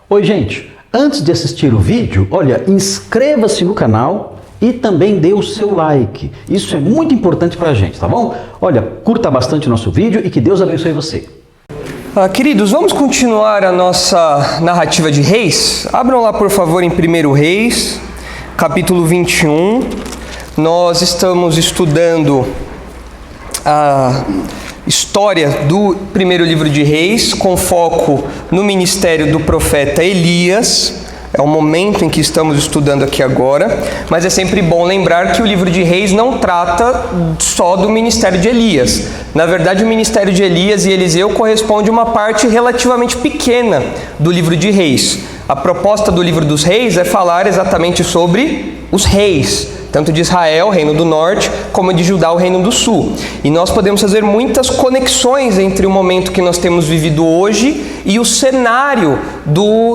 Oi, gente! Antes de assistir o vídeo, olha, inscreva-se no canal e também dê o seu like. Isso é muito importante pra gente, tá bom? Olha, curta bastante o nosso vídeo e que Deus abençoe você. Queridos, vamos continuar a nossa narrativa de Reis? Abram lá, por favor, em 1 Reis, capítulo 21. Nós estamos estudando a história do primeiro livro de Reis, com foco no ministério do profeta Elias. É o momento em que estamos estudando aqui agora, mas é sempre bom lembrar que o livro de Reis não trata só do ministério de Elias. Na verdade, o ministério de Elias e Eliseu corresponde a uma parte relativamente pequena do livro de Reis. A proposta do livro dos Reis é falar exatamente sobre os reis, tanto de Israel, reino do norte, como de Judá, o reino do sul. E nós podemos fazer muitas conexões entre o momento que nós temos vivido hoje e o cenário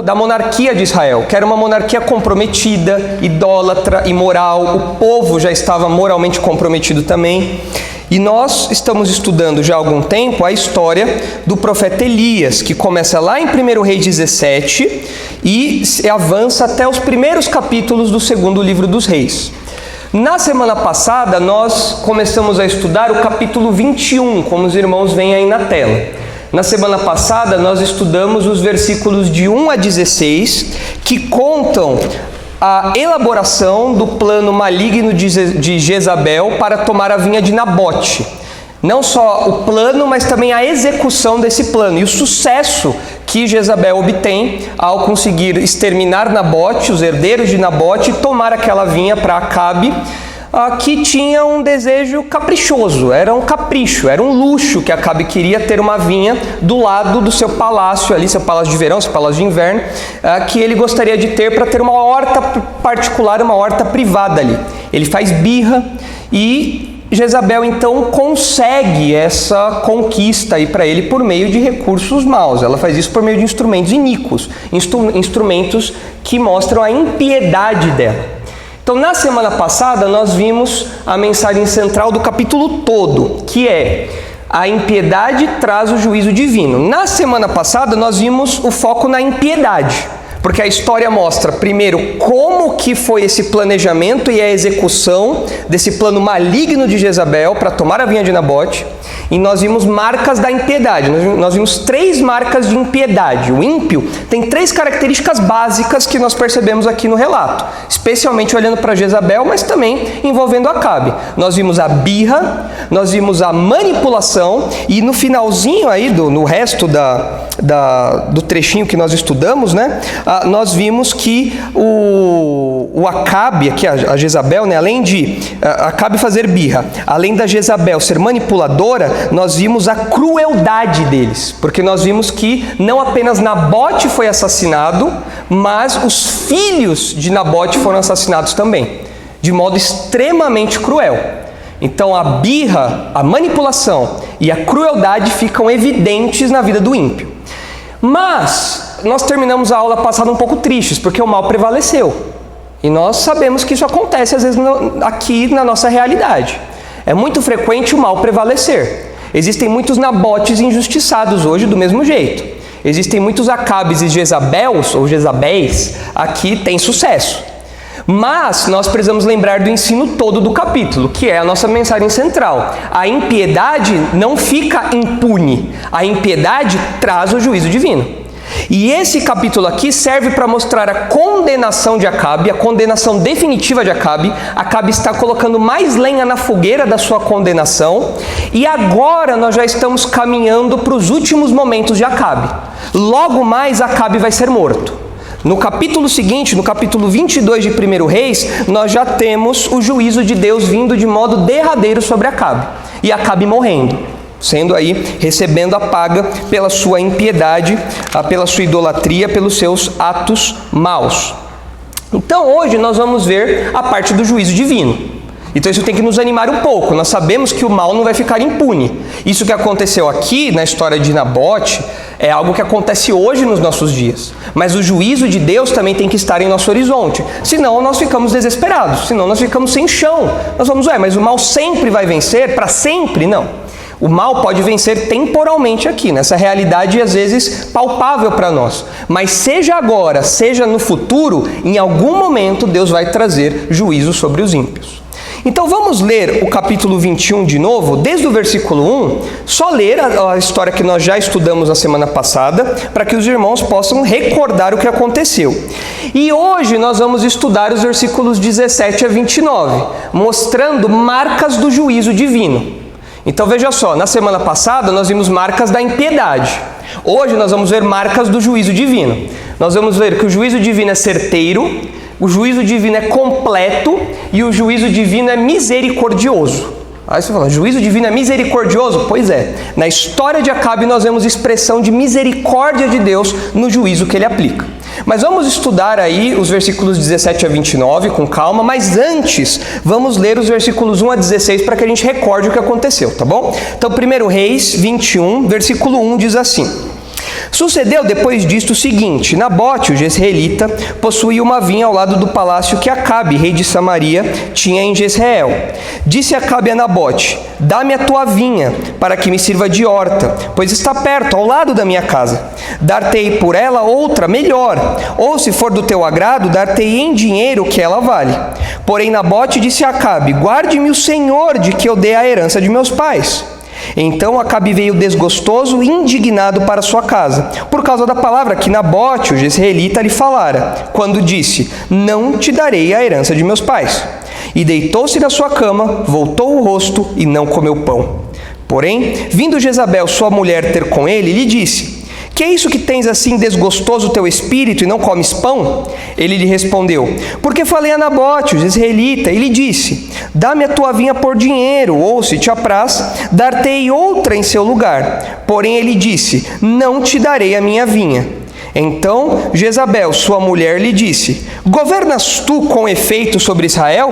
da monarquia de Israel, que era uma monarquia comprometida, idólatra, imoral. O povo já estava moralmente comprometido também. E nós estamos estudando já há algum tempo a história do profeta Elias, que começa lá em 1 Reis 17 e avança até os primeiros capítulos do segundo livro dos Reis. Na semana passada, nós começamos a estudar o capítulo 21, como os irmãos veem aí na tela. Na semana passada, nós estudamos os versículos de 1 a 16, que contam a elaboração do plano maligno de Jezabel para tomar a vinha de Nabote. Não só o plano, mas também a execução desse plano e o sucesso que Jezabel obtém ao conseguir exterminar Nabote, os herdeiros de Nabote, e tomar aquela vinha para Acabe, que tinha um desejo caprichoso, era um capricho, era um luxo que Acabe queria ter uma vinha do lado do seu palácio ali, seu palácio de verão, seu palácio de inverno, que ele gostaria de ter para ter uma horta particular, uma horta privada ali. Ele faz birra e Jezabel então consegue essa conquista aí para ele por meio de recursos maus. Ela faz isso por meio de instrumentos iníquos, instrumentos que mostram a impiedade dela. Então, na semana passada, nós vimos a mensagem central do capítulo todo, que é: a impiedade traz o juízo divino. Na semana passada, nós vimos o foco na impiedade, porque a história mostra, primeiro, como que foi esse planejamento e a execução desse plano maligno de Jezabel para tomar a vinha de Nabote. E nós vimos marcas da impiedade, nós vimos 3 marcas de impiedade. O ímpio tem 3 características básicas que nós percebemos aqui no relato, especialmente olhando para Jezabel, mas também envolvendo Acabe. Nós vimos a birra, nós vimos a manipulação, e no finalzinho aí, no resto do trechinho que nós estudamos, né, nós vimos que o Acabe, aqui a Jezabel, né, além de Acabe fazer birra, além da Jezabel ser manipuladora, nós vimos a crueldade deles, porque nós vimos que não apenas Nabote foi assassinado, mas os filhos de Nabote foram assassinados também, de modo extremamente cruel. Então a birra, a manipulação e a crueldade ficam evidentes na vida do ímpio. Mas nós terminamos a aula passada um pouco tristes, porque o mal prevaleceu. E nós sabemos que isso acontece às vezes aqui na nossa realidade. É muito frequente o mal prevalecer. Existem muitos Nabotes injustiçados hoje do mesmo jeito. Existem muitos Acabes e Jezabels, ou Jezabéis, aqui tem sucesso. Mas nós precisamos lembrar do ensino todo do capítulo, que é a nossa mensagem central. A impiedade não fica impune. A impiedade traz o juízo divino. E esse capítulo aqui serve para mostrar a condenação de Acabe, a condenação definitiva de Acabe. Acabe está colocando mais lenha na fogueira da sua condenação. E agora nós já estamos caminhando para os últimos momentos de Acabe. Logo mais Acabe vai ser morto. No capítulo seguinte, no capítulo 22 de 1 Reis, nós já temos o juízo de Deus vindo de modo derradeiro sobre Acabe. E Acabe morrendo, sendo aí, recebendo a paga pela sua impiedade, pela sua idolatria, pelos seus atos maus. Então hoje nós vamos ver a parte do juízo divino. Então isso tem que nos animar um pouco. Nós sabemos que o mal não vai ficar impune. Isso que aconteceu aqui na história de Nabote é algo que acontece hoje nos nossos dias. Mas o juízo de Deus também tem que estar em nosso horizonte. Senão nós ficamos desesperados, senão nós ficamos sem chão. Nós vamos, mas o mal sempre vai vencer? Para sempre? Não. O mal pode vencer temporalmente aqui, nessa realidade às vezes palpável para nós. Mas seja agora, seja no futuro, em algum momento Deus vai trazer juízo sobre os ímpios. Então vamos ler o capítulo 21 de novo, desde o versículo 1, só ler a história que nós já estudamos na semana passada, para que os irmãos possam recordar o que aconteceu. E hoje nós vamos estudar os versículos 17 a 29, mostrando marcas do juízo divino. Então veja só, na semana passada nós vimos marcas da impiedade. Hoje nós vamos ver marcas do juízo divino. Nós vamos ver que o juízo divino é certeiro, o juízo divino é completo e o juízo divino é misericordioso. Aí você fala, juízo divino é misericordioso? Pois é, na história de Acabe nós vemos expressão de misericórdia de Deus no juízo que ele aplica. Mas vamos estudar aí os versículos 17 a 29 com calma, mas antes vamos ler os versículos 1 a 16 para que a gente recorde o que aconteceu, tá bom? Então 1 Reis 21, versículo 1 diz assim: Sucedeu depois disto o seguinte: Nabote, o jezreelita, possuía uma vinha ao lado do palácio que Acabe, rei de Samaria, tinha em Jezreel. Disse Acabe a Nabote: Dá-me a tua vinha, para que me sirva de horta, pois está perto, ao lado da minha casa. Dar-te-ei por ela outra, melhor, ou se for do teu agrado, dar-te-ei em dinheiro o que ela vale. Porém Nabote disse a Acabe: Guarde-me o Senhor de que eu dê a herança de meus pais. Então Acabe veio desgostoso e indignado para sua casa, por causa da palavra que Nabote, o jezreelita, lhe falara, quando disse: Não te darei a herança de meus pais. E deitou-se na sua cama, voltou o rosto e não comeu pão. Porém, vindo Jezabel, sua mulher, ter com ele, lhe disse: Que é isso que tens assim desgostoso o teu espírito e não comes pão? Ele lhe respondeu: Porque falei a Nabote, o jezreelita, e lhe disse: Dá-me a tua vinha por dinheiro, ou, se te apraz, dar-te-ei outra em seu lugar. Porém ele disse: Não te darei a minha vinha. Então Jezabel, sua mulher, lhe disse: Governas tu com efeito sobre Israel?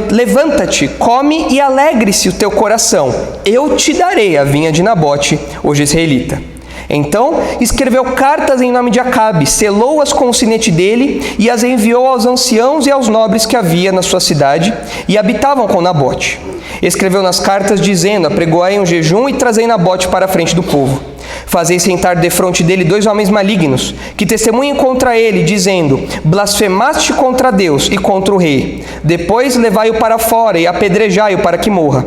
Levanta-te, come e alegre-se o teu coração. Eu te darei a vinha de Nabote, o jezreelita. Então escreveu cartas em nome de Acabe, selou-as com o sinete dele e as enviou aos anciãos e aos nobres que havia na sua cidade e habitavam com Nabote. Escreveu nas cartas dizendo: Apregoai um jejum e trazei Nabote para a frente do povo. Fazei sentar defronte dele 2 homens malignos, que testemunhem contra ele, dizendo: Blasfemaste contra Deus e contra o rei. Depois levai-o para fora e apedrejai-o para que morra.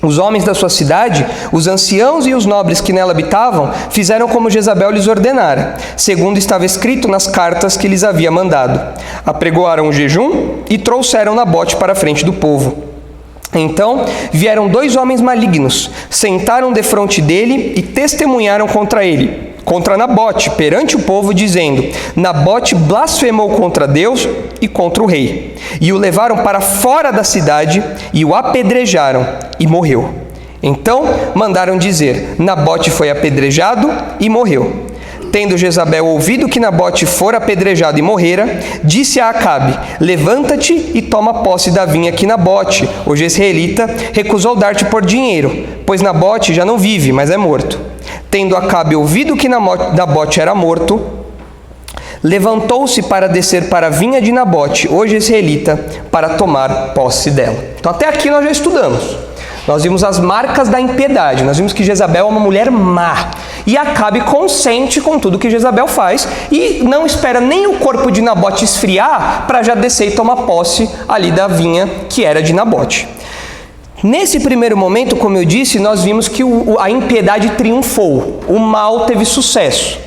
Os homens da sua cidade, os anciãos e os nobres que nela habitavam, fizeram como Jezabel lhes ordenara, segundo estava escrito nas cartas que lhes havia mandado. Apregoaram o jejum e trouxeram Nabote para a frente do povo. Então vieram 2 homens malignos, sentaram defronte dele e testemunharam contra ele, contra Nabote, perante o povo, dizendo: Nabote blasfemou contra Deus e contra o rei. E o levaram para fora da cidade e o apedrejaram, e morreu. Então mandaram dizer: Nabote foi apedrejado e morreu. Tendo Jezabel ouvido que Nabote fora apedrejado e morrera, disse a Acabe: Levanta-te e toma posse da vinha que Nabote, o jezreelita, recusou dar-te por dinheiro, pois Nabote já não vive, mas é morto. Tendo Acabe ouvido que Nabote era morto, levantou-se para descer para a vinha de Nabote, o jezreelita, para tomar posse dela. Então até aqui nós já estudamos. Nós vimos as marcas da impiedade, nós vimos que Jezabel é uma mulher má. E Acabe consente com tudo que Jezabel faz e não espera nem o corpo de Nabote esfriar para já descer e tomar posse ali da vinha que era de Nabote. Nesse primeiro momento, como eu disse, nós vimos que a impiedade triunfou, o mal teve sucesso.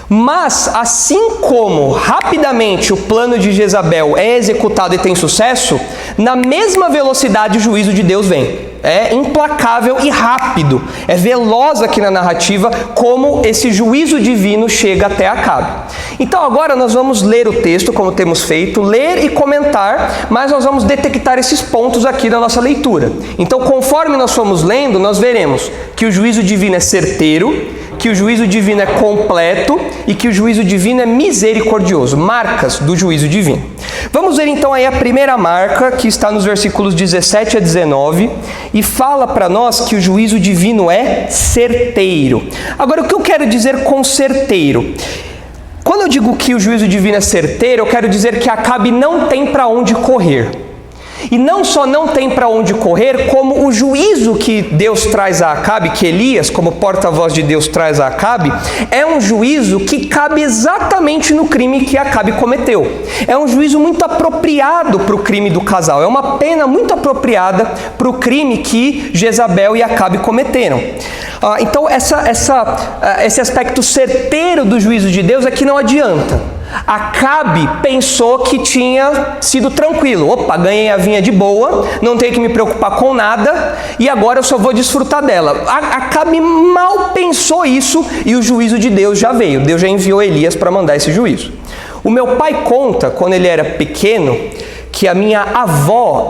Mas, assim como rapidamente o plano de Jezabel é executado e tem sucesso, na mesma velocidade o juízo de Deus vem. É implacável e rápido, é veloz aqui na narrativa como esse juízo divino chega até Acabe. Então agora nós vamos ler o texto, como temos feito, ler e comentar, mas nós vamos detectar esses pontos aqui da nossa leitura. Então conforme nós formos lendo, nós veremos que o juízo divino é certeiro, que o juízo divino é completo e que o juízo divino é misericordioso, marcas do juízo divino. Vamos ver então aí a primeira marca, que está nos versículos 17 a 19, e fala para nós que o juízo divino é certeiro. Agora, o que eu quero dizer com certeiro? Quando eu digo que o juízo divino é certeiro, eu quero dizer que Acabe não tem para onde correr. E não só não tem para onde correr, como o juízo que Deus traz a Acabe, que Elias, como porta-voz de Deus, traz a Acabe, é um juízo que cabe exatamente no crime que Acabe cometeu. É um juízo muito apropriado para o crime do casal. É uma pena muito apropriada para o crime que Jezabel e Acabe cometeram. Então, esse aspecto certeiro do juízo de Deus é que não adianta. Acabe pensou que tinha sido tranquilo. Opa, ganhei a vinha de boa, não tenho que me preocupar com nada e agora eu só vou desfrutar dela. Acabe mal pensou isso e o juízo de Deus já veio. Deus já enviou Elias para mandar esse juízo. O meu pai conta, quando ele era pequeno, que a minha avó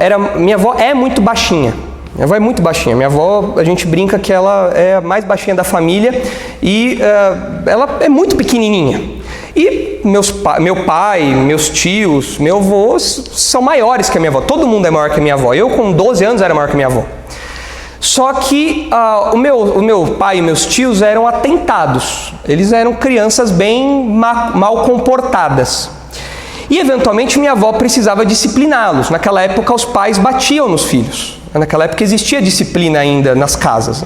é muito baixinha. Minha avó é muito baixinha. Minha avó, a gente brinca que ela é a mais baixinha da família e ela é muito pequenininha. E meu pai, meus tios, meu avô são maiores que a minha avó. Todo mundo é maior que a minha avó. Eu, com 12 anos, era maior que a minha avó. Só que o meu pai e meus tios eram atentados. Eles eram crianças bem mal comportadas. E, eventualmente, minha avó precisava discipliná-los. Naquela época, os pais batiam nos filhos. Naquela época existia disciplina ainda nas casas.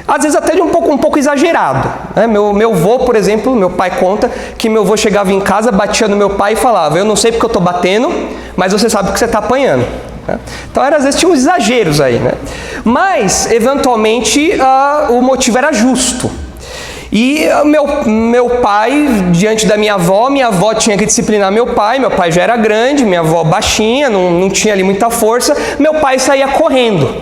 Às vezes até de um pouco exagerado. Meu avô, por exemplo, meu pai conta que meu avô chegava em casa, batia no meu pai e falava: eu não sei porque eu estou batendo, mas você sabe que você está apanhando. Então, às vezes tinha uns exageros aí. Mas, eventualmente, o motivo era justo. E meu pai, diante da minha avó tinha que disciplinar meu pai já era grande, minha avó baixinha, não tinha ali muita força, meu pai saía correndo.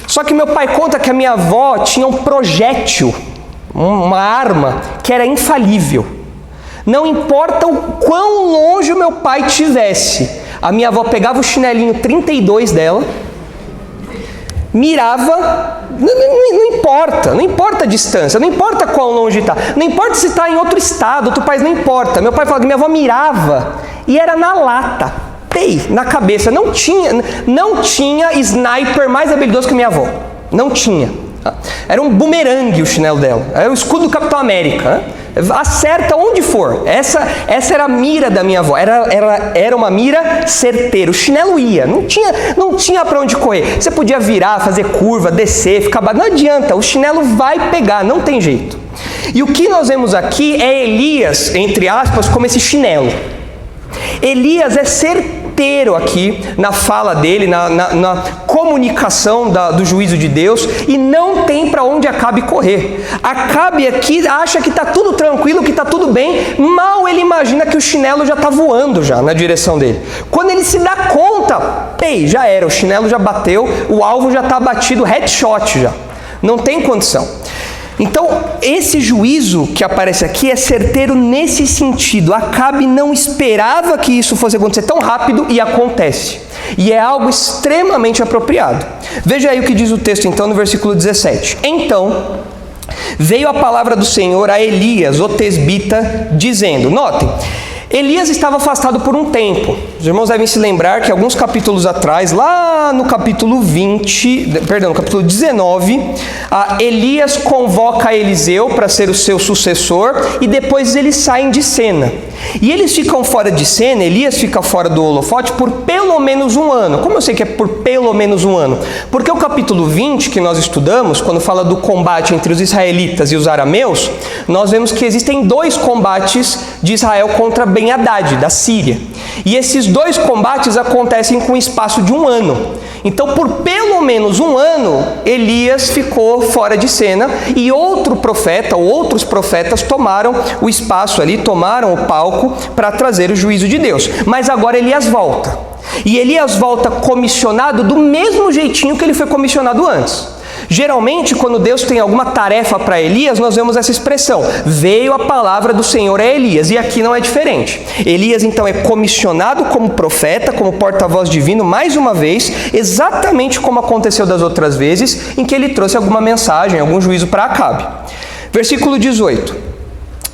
Só que meu pai conta que a minha avó tinha um projétil, uma arma que era infalível. Não importa o quão longe o meu pai estivesse, a minha avó pegava o chinelinho 32 dela, mirava, não importa a distância, não importa quão longe está, não importa se está em outro estado, outro país, não importa. Meu pai falava que minha avó mirava e era na lata, na cabeça. Não tinha sniper mais habilidoso que minha avó, não tinha. Era um bumerangue o chinelo dela, era o escudo do Capitão América. Acerta onde for. Essa era a mira da minha avó. Era uma mira certeira. O chinelo ia. Não tinha para onde correr. Você podia virar, fazer curva, descer, ficar... Não adianta. O chinelo vai pegar. Não tem jeito. E o que nós vemos aqui é Elias, entre aspas, como esse chinelo. Elias é certeiro aqui na fala dele, na comunicação do juízo de Deus, e não tem para onde Acabe correr. Acabe aqui acha que está tudo tranquilo, que está tudo bem, mal ele imagina que o chinelo já está voando já na direção dele. Quando ele se dá conta, já era, o chinelo já bateu, o alvo já está batido, headshot já, não tem condição. Então, esse juízo que aparece aqui é certeiro nesse sentido. Acabe não esperava que isso fosse acontecer tão rápido e acontece. E é algo extremamente apropriado. Veja aí o que diz o texto então no versículo 17. Então, veio a palavra do Senhor a Elias, o tesbita, dizendo... Notem, Elias estava afastado por um tempo. Os irmãos devem se lembrar que alguns capítulos atrás, lá no capítulo 19, Elias convoca Eliseu para ser o seu sucessor e depois eles saem de cena. E eles ficam fora de cena, Elias fica fora do holofote por pelo menos um ano. Como eu sei que é por pelo menos um ano? Porque o capítulo 20 que nós estudamos, quando fala do combate entre os israelitas e os arameus, nós vemos que existem 2 combates de Israel contra Ben-Hadad, da Síria. E esses 2 combates acontecem com o espaço de um ano. Então, por pelo menos um ano, Elias ficou fora de cena e outro profeta, ou outros profetas, tomaram o espaço ali, tomaram o palco para trazer o juízo de Deus. Mas agora Elias volta. E Elias volta comissionado do mesmo jeitinho que ele foi comissionado antes. Geralmente, quando Deus tem alguma tarefa para Elias, nós vemos essa expressão: veio a palavra do Senhor a Elias, e aqui não é diferente. Elias, então, é comissionado como profeta, como porta-voz divino, mais uma vez, exatamente como aconteceu das outras vezes, em que ele trouxe alguma mensagem, algum juízo para Acabe. Versículo 18.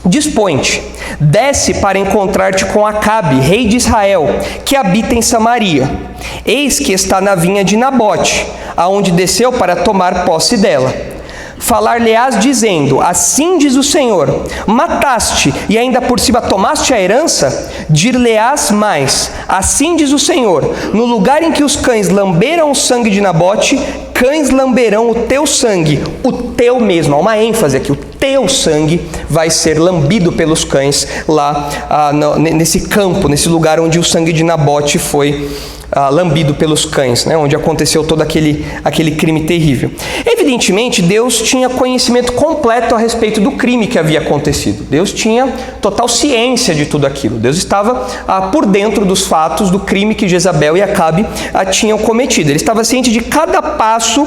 Dispõe-te, desce para encontrar-te com Acabe, rei de Israel, que habita em Samaria. Eis que está na vinha de Nabote, aonde desceu para tomar posse dela. Falar-lhe-ás dizendo: assim diz o Senhor, mataste e ainda por cima tomaste a herança? Dir-lhe-ás mais: assim diz o Senhor, no lugar em que os cães lamberam o sangue de Nabote, cães lamberão o teu sangue, o teu mesmo, há uma ênfase aqui, o teu sangue vai ser lambido pelos cães lá nesse campo, nesse lugar onde o sangue de Nabote foi lambido pelos cães, né, onde aconteceu todo aquele crime terrível. Evidentemente, Deus tinha conhecimento completo a respeito do crime que havia acontecido. Deus tinha total ciência de tudo aquilo. Deus estava por dentro dos fatos do crime que Jezabel e Acabe tinham cometido. Ele estava ciente de cada passo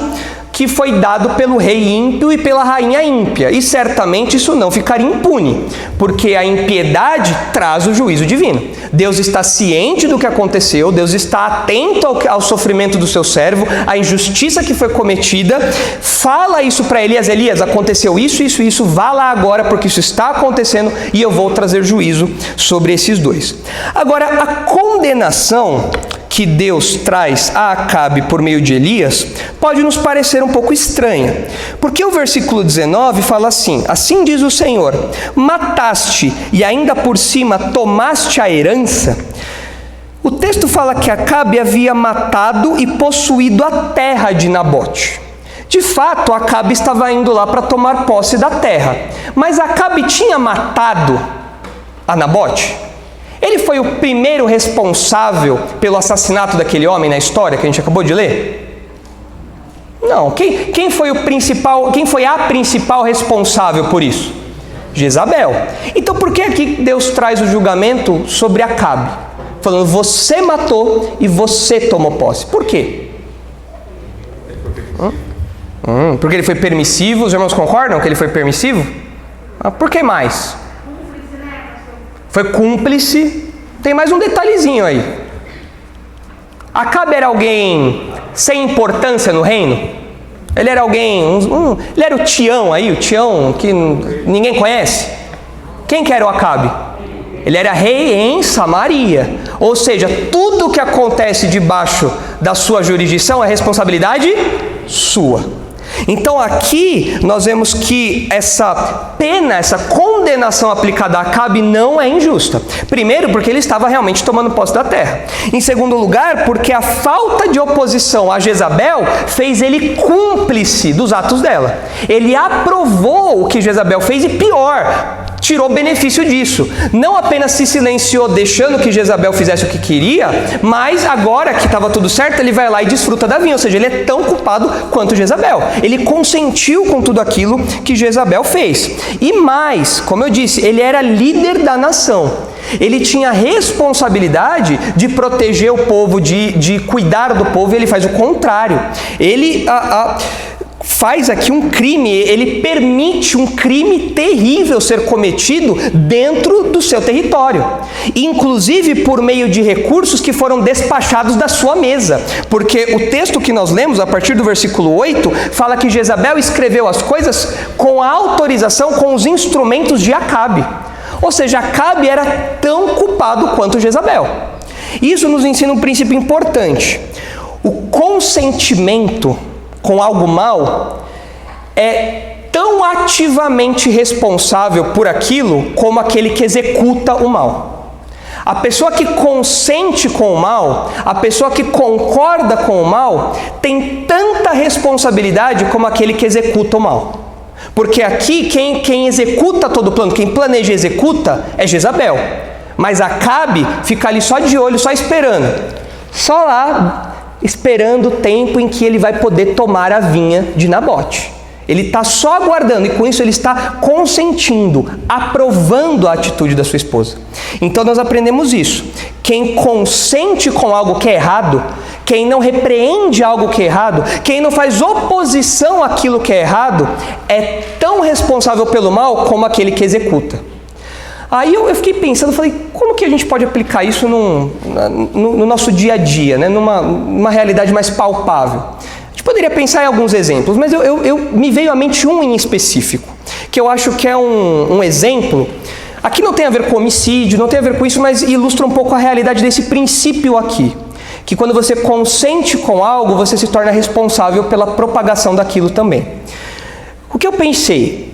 que foi dado pelo rei ímpio e pela rainha ímpia. E certamente isso não ficaria impune, porque a impiedade traz o juízo divino. Deus está ciente do que aconteceu, Deus está atento ao sofrimento do seu servo, à injustiça que foi cometida, fala isso para Elias: Elias, aconteceu isso, vá lá agora, porque isso está acontecendo e eu vou trazer juízo sobre esses dois. Agora, a condenação que Deus traz a Acabe por meio de Elias pode nos parecer um pouco estranha, porque o versículo 19 fala assim: assim diz o Senhor, mataste e ainda por cima tomaste a herança. O texto fala que Acabe havia matado e possuído a terra de Nabote. De fato, Acabe estava indo lá para tomar posse da terra, mas Acabe tinha matado a Nabote? Ele foi o primeiro responsável pelo assassinato daquele homem na história que a gente acabou de ler? Não. Quem foi a principal responsável por isso? Jezabel. Então por que aqui Deus traz o julgamento sobre Acabe? Falando, você matou e você tomou posse. Por quê? Porque ele foi permissivo. Os irmãos concordam que ele foi permissivo? Por que mais? Foi cúmplice. Tem mais um detalhezinho aí. Acabe era alguém sem importância no reino? Ele era alguém... ele era o Tião aí, o Tião que ninguém conhece? Quem que era o Acabe? Ele era rei em Samaria. Ou seja, tudo que acontece debaixo da sua jurisdição é responsabilidade sua. Então aqui nós vemos que essa pena, essa condenação aplicada a Acabe não é injusta. Primeiro, porque ele estava realmente tomando posse da terra. Em segundo lugar, porque a falta de oposição a Jezabel fez ele cúmplice dos atos dela. Ele aprovou o que Jezabel fez e pior, tirou benefício disso. Não apenas se silenciou deixando que Jezabel fizesse o que queria, mas agora que estava tudo certo, ele vai lá e desfruta da vinha. Ou seja, ele é tão culpado quanto Jezabel. Ele consentiu com tudo aquilo que Jezabel fez. E mais, como eu disse, ele era líder da nação. Ele tinha responsabilidade de proteger o povo, de cuidar do povo, e ele faz o contrário. Ele faz aqui um crime, ele permite um crime terrível ser cometido dentro do seu território, inclusive por meio de recursos que foram despachados da sua mesa, porque o texto que nós lemos, a partir do versículo 8, fala que Jezabel escreveu as coisas com a autorização, com os instrumentos de Acabe. Ou seja, Acabe era tão culpado quanto Jezabel. Isso nos ensina um princípio importante. O consentimento com algo mal é tão ativamente responsável por aquilo como aquele que executa o mal. A pessoa que consente com o mal, a pessoa que concorda com o mal, tem tanta responsabilidade como aquele que executa o mal. Porque aqui quem executa todo o plano, quem planeja e executa é Jezabel. Mas Acabe fica ali só de olho, só esperando. Só lá esperando o tempo em que ele vai poder tomar a vinha de Nabote. Ele está só aguardando, e com isso ele está consentindo, aprovando a atitude da sua esposa. Então nós aprendemos isso. Quem consente com algo que é errado, quem não repreende algo que é errado, quem não faz oposição àquilo que é errado, é tão responsável pelo mal como aquele que executa. Aí eu fiquei pensando, falei, como que a gente pode aplicar isso no nosso dia a dia, né? numa realidade mais palpável? A gente poderia pensar em alguns exemplos, mas me veio à mente um em específico, que eu acho que é um exemplo. Aqui não tem a ver com homicídio, não tem a ver com isso, mas ilustra um pouco a realidade desse princípio aqui. Que quando você consente com algo, você se torna responsável pela propagação daquilo também. O que eu pensei?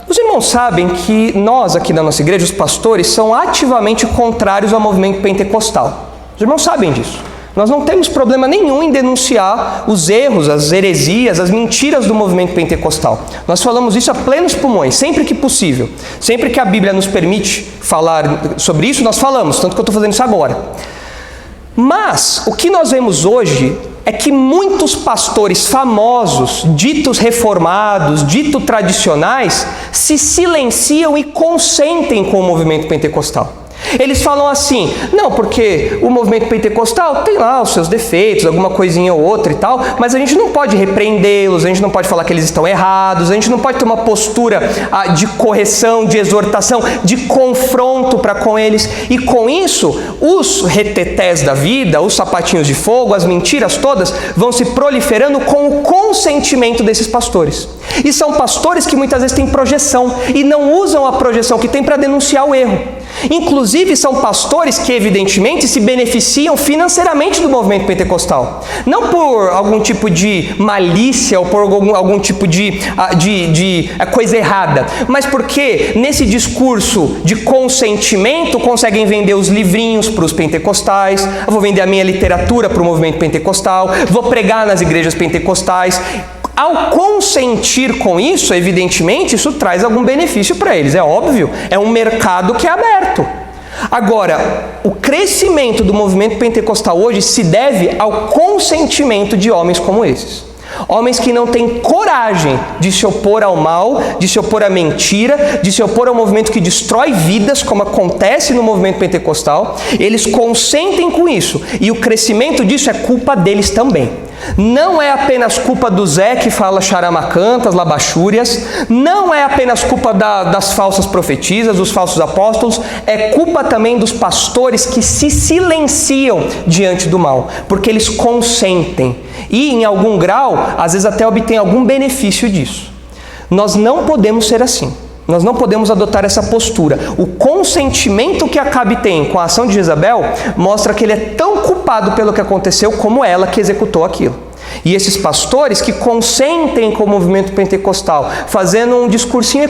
Os irmãos sabem que nós aqui da nossa igreja, os pastores, são ativamente contrários ao movimento pentecostal. Os irmãos sabem disso. Nós não temos problema nenhum em denunciar os erros, as heresias, as mentiras do movimento pentecostal. Nós falamos isso a plenos pulmões, sempre que possível. Sempre que a Bíblia nos permite falar sobre isso, nós falamos, tanto que eu estou fazendo isso agora. Mas o que nós vemos hoje é que muitos pastores famosos, ditos reformados, ditos tradicionais, se silenciam e consentem com o movimento pentecostal. Eles falam assim, não, porque o movimento pentecostal tem lá os seus defeitos, alguma coisinha ou outra e tal, mas a gente não pode repreendê-los, a gente não pode falar que eles estão errados, a gente não pode ter uma postura de correção, de exortação, de confronto para com eles. E com isso, os retetés da vida, os sapatinhos de fogo, as mentiras todas, vão se proliferando com o consentimento desses pastores. E são pastores que muitas vezes têm projeção e não usam a projeção que tem para denunciar o erro. Inclusive são pastores que evidentemente se beneficiam financeiramente do movimento pentecostal. Não por algum tipo de malícia ou por algum tipo de coisa errada, mas porque nesse discurso de consentimento conseguem vender os livrinhos para os pentecostais, eu vou vender a minha literatura para o movimento pentecostal, vou pregar nas igrejas pentecostais. Ao consentir com isso, evidentemente, isso traz algum benefício para eles, é óbvio, é um mercado que é aberto. Agora, o crescimento do movimento pentecostal hoje se deve ao consentimento de homens como esses. Homens que não têm coragem de se opor ao mal, de se opor à mentira, de se opor ao movimento que destrói vidas, como acontece no movimento pentecostal. Eles consentem com isso, e o crescimento disso é culpa deles também. Não é apenas culpa do Zé que fala charamacantas, labachúrias, não é apenas culpa das falsas profetisas, dos falsos apóstolos, é culpa também dos pastores que se silenciam diante do mal, porque eles consentem e, em algum grau, às vezes até obtêm algum benefício disso. Nós não podemos ser assim. Nós não podemos adotar essa postura. O consentimento que Acabe tem com a ação de Jezabel mostra que ele é tão culpado pelo que aconteceu como ela que executou aquilo. E esses pastores que consentem com o movimento pentecostal, fazendo um discursinho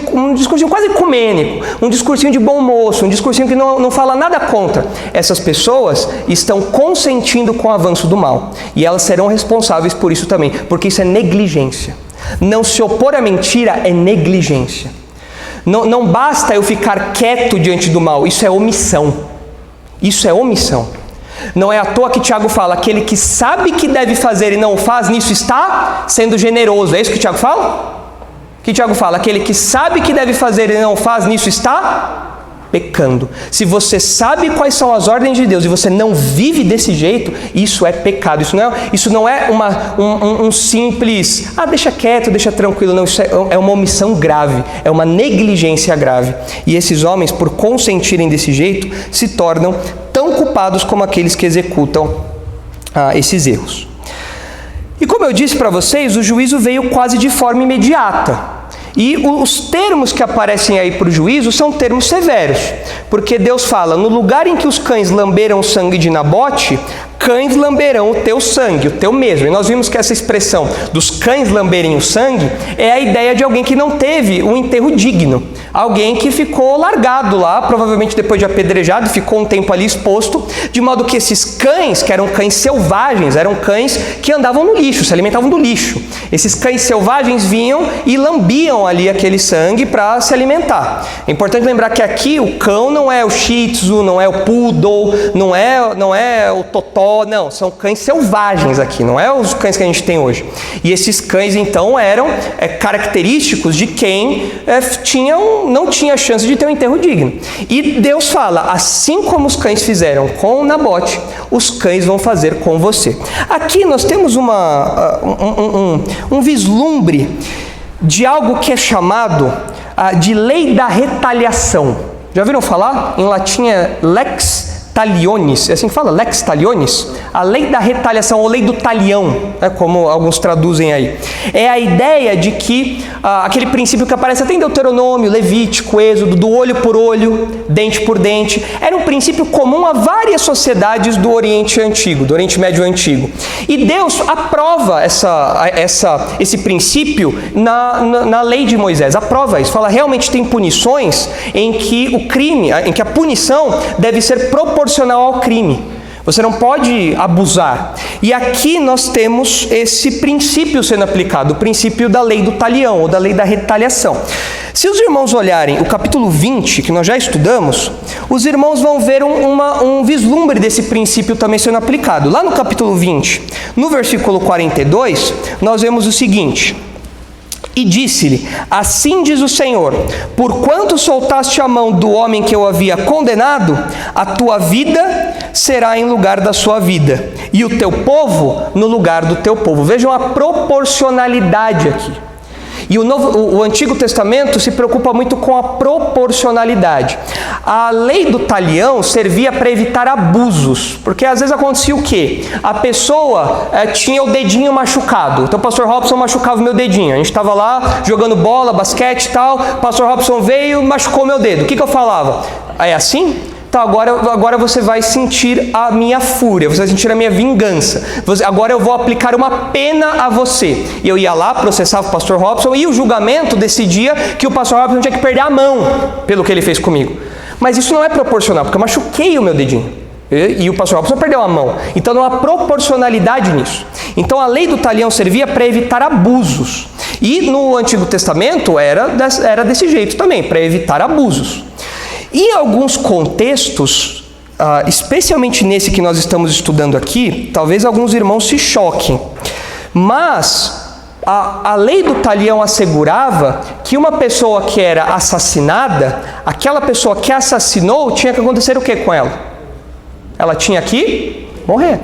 quase ecumênico, um discursinho de bom moço, um discursinho que não fala nada contra, essas pessoas estão consentindo com o avanço do mal. E elas serão responsáveis por isso também, porque isso é negligência. Não se opor à mentira é negligência. Não basta eu ficar quieto diante do mal, isso é omissão. Isso é omissão. Não é à toa que Tiago fala, aquele que sabe que deve fazer e não o faz, nisso está sendo generoso. É isso que Tiago fala? Que Tiago fala, aquele que sabe que deve fazer e não o faz, nisso está pecando. Se você sabe quais são as ordens de Deus e você não vive desse jeito, isso é pecado. Isso não é um simples, deixa quieto, deixa tranquilo. Não, isso é uma omissão grave, é uma negligência grave. E esses homens, por consentirem desse jeito, se tornam tão culpados como aqueles que executam esses erros. E como eu disse para vocês, o juízo veio quase de forma imediata. E os termos que aparecem aí para o juízo são termos severos, porque Deus fala, no lugar em que os cães lamberam o sangue de Nabote, cães lamberão o teu sangue, o teu mesmo. E nós vimos que essa expressão dos cães lamberem o sangue é a ideia de alguém que não teve um enterro digno. Alguém que ficou largado lá, provavelmente depois de apedrejado, ficou um tempo ali exposto, de modo que esses cães, que eram cães selvagens, eram cães que andavam no lixo, se alimentavam do lixo. Esses cães selvagens vinham e lambiam ali aquele sangue para se alimentar. É importante lembrar que aqui o cão não é o Shih Tzu, não é o Poodle, não é o Totó, não, são cães selvagens aqui, não é os cães que a gente tem hoje. E esses cães então eram característicos de quem não tinha chance de ter um enterro digno. E Deus fala, assim como os cães fizeram com Nabote, os cães vão fazer com você. Aqui nós temos um vislumbre de algo que é chamado de lei da retaliação. Já ouviram falar? Em latim é lex talionis, é assim que fala? Lex talionis? A lei da retaliação, ou lei do talião, como alguns traduzem aí. É a ideia de que aquele princípio que aparece até em Deuteronômio, Levítico, Êxodo, do olho por olho, dente por dente, era um princípio comum a várias sociedades do Oriente Antigo, do Oriente Médio Antigo. E Deus aprova esse princípio na lei de Moisés, aprova isso, fala realmente tem punições em que o crime, em que a punição deve ser proporcional ao crime. Você não pode abusar. E aqui nós temos esse princípio sendo aplicado, o princípio da lei do talião, ou da lei da retaliação. Se os irmãos olharem o capítulo 20, que nós já estudamos, os irmãos vão ver um vislumbre desse princípio também sendo aplicado. Lá no capítulo 20, no versículo 42, nós vemos o seguinte: e disse-lhe, assim diz o Senhor, porquanto soltaste a mão do homem que eu havia condenado, a tua vida será em lugar da sua vida, e o teu povo no lugar do teu povo. Vejam a proporcionalidade aqui. E o Antigo Testamento se preocupa muito com a proporcionalidade. A lei do talião servia para evitar abusos, porque às vezes acontecia o quê? A pessoa tinha o dedinho machucado, então o pastor Robson machucava o meu dedinho, a gente estava lá jogando bola, basquete e tal, o pastor Robson veio e machucou meu dedo. O que eu falava? É assim? Então agora você vai sentir a minha fúria, você vai sentir a minha vingança. Agora eu vou aplicar uma pena a você. E eu ia lá, processava o pastor Robson, e o julgamento decidia que o pastor Robson tinha que perder a mão pelo que ele fez comigo. Mas isso não é proporcional, porque eu machuquei o meu dedinho. E o pastor Robson perdeu a mão. Então não há proporcionalidade nisso. Então a lei do talião servia para evitar abusos. E no Antigo Testamento era desse jeito também, para evitar abusos. Em alguns contextos, especialmente nesse que nós estamos estudando aqui, talvez alguns irmãos se choquem, mas a lei do talião assegurava que uma pessoa que era assassinada, aquela pessoa que assassinou, tinha que acontecer o que com ela? Ela tinha que morrer.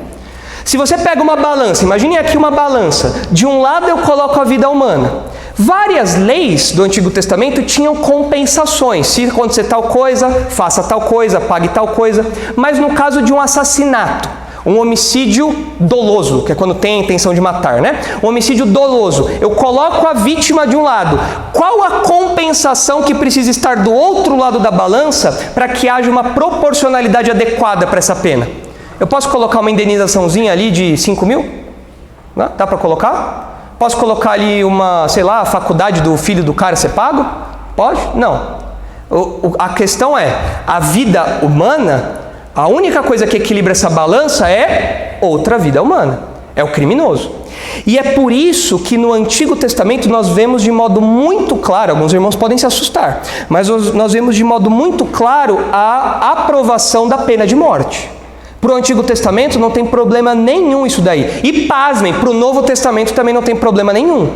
Se você pega uma balança, imagine aqui uma balança, de um lado eu coloco a vida humana. Várias leis do Antigo Testamento tinham compensações. Se acontecer tal coisa, faça tal coisa, pague tal coisa. Mas no caso de um assassinato, um homicídio doloso, que é quando tem a intenção de matar, né? Um homicídio doloso, eu coloco a vítima de um lado. Qual a compensação que precisa estar do outro lado da balança para que haja uma proporcionalidade adequada para essa pena? Eu posso colocar uma indenizaçãozinha ali de 5 mil? Não? Dá para colocar? Posso colocar ali a faculdade do filho do cara ser pago? Pode? Não. A questão é, a vida humana, a única coisa que equilibra essa balança é outra vida humana. É o criminoso. E é por isso que no Antigo Testamento nós vemos de modo muito claro, alguns irmãos podem se assustar, mas nós vemos de modo muito claro a aprovação da pena de morte. Para o Antigo Testamento não tem problema nenhum isso daí. E pasmem, para o Novo Testamento também não tem problema nenhum.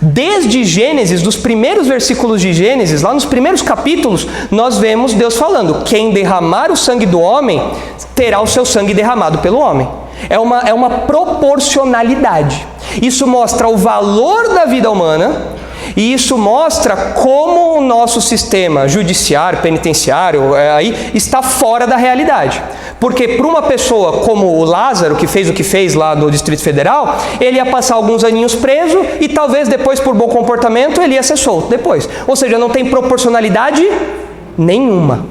Desde Gênesis, dos primeiros versículos de Gênesis, lá nos primeiros capítulos, nós vemos Deus falando: quem derramar o sangue do homem, terá o seu sangue derramado pelo homem. É uma proporcionalidade. Isso mostra o valor da vida humana. E isso mostra como o nosso sistema judiciário, penitenciário, está fora da realidade. Porque para uma pessoa como o Lázaro, que fez o que fez lá no Distrito Federal, ele ia passar alguns aninhos preso e talvez depois, por bom comportamento, ele ia ser solto depois. Ou seja, não tem proporcionalidade nenhuma.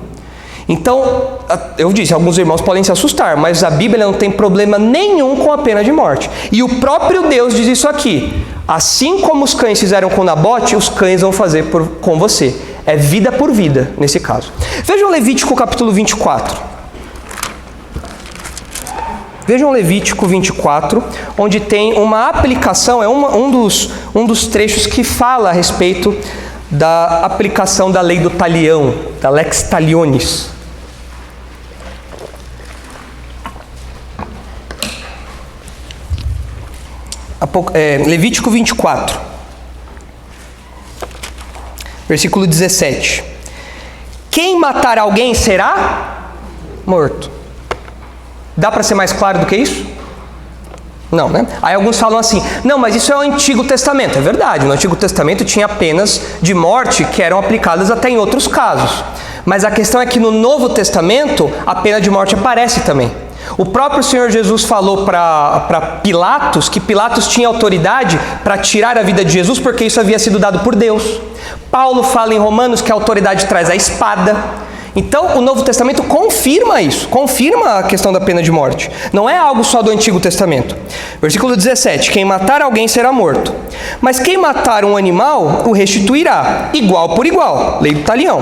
Então, eu disse, alguns irmãos podem se assustar, mas a Bíblia não tem problema nenhum com a pena de morte. E o próprio Deus diz isso aqui: assim como os cães fizeram com Nabote, os cães vão fazer com você. É vida por vida, nesse caso. Vejam Levítico capítulo 24. Vejam Levítico 24, onde tem uma aplicação, é um dos trechos que fala a respeito da aplicação da lei do talião, da lex talionis. Levítico 24, versículo 17. Quem matar alguém será morto. Dá para ser mais claro do que isso? Não, né? Aí alguns falam assim: não, mas isso é o Antigo Testamento. É verdade, no Antigo Testamento tinha penas de morte que eram aplicadas até em outros casos. Mas a questão é que no Novo Testamento a pena de morte aparece também. O próprio Senhor Jesus falou para Pilatos que Pilatos tinha autoridade para tirar a vida de Jesus porque isso havia sido dado por Deus. Paulo fala em Romanos que a autoridade traz a espada. Então o Novo Testamento confirma isso, confirma a questão da pena de morte. Não é algo só do Antigo Testamento. Versículo 17: quem matar alguém será morto, mas quem matar um animal o restituirá, igual por igual. Lei do talião.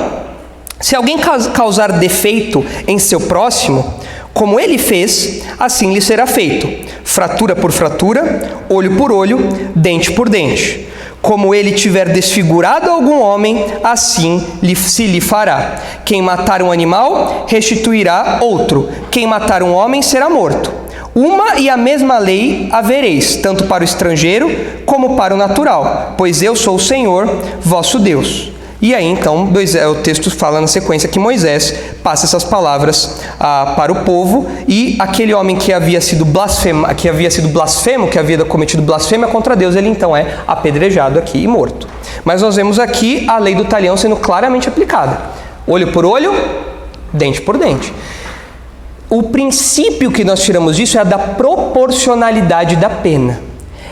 Se alguém causar defeito em seu próximo, Como ele fez, assim lhe será feito, fratura por fratura, olho por olho, dente por dente. Como ele tiver desfigurado algum homem, assim se lhe fará. Quem matar um animal, restituirá outro. Quem matar um homem, será morto. Uma e a mesma lei havereis, tanto para o estrangeiro como para o natural, pois eu sou o Senhor, vosso Deus. E aí, então, o texto fala na sequência que Moisés passa essas palavras para o povo, e aquele homem que havia sido blasfemo, que havia cometido blasfêmia contra Deus, ele então é apedrejado aqui e morto. Mas nós vemos aqui a lei do talião sendo claramente aplicada. Olho por olho, dente por dente. O princípio que nós tiramos disso é a da proporcionalidade da pena.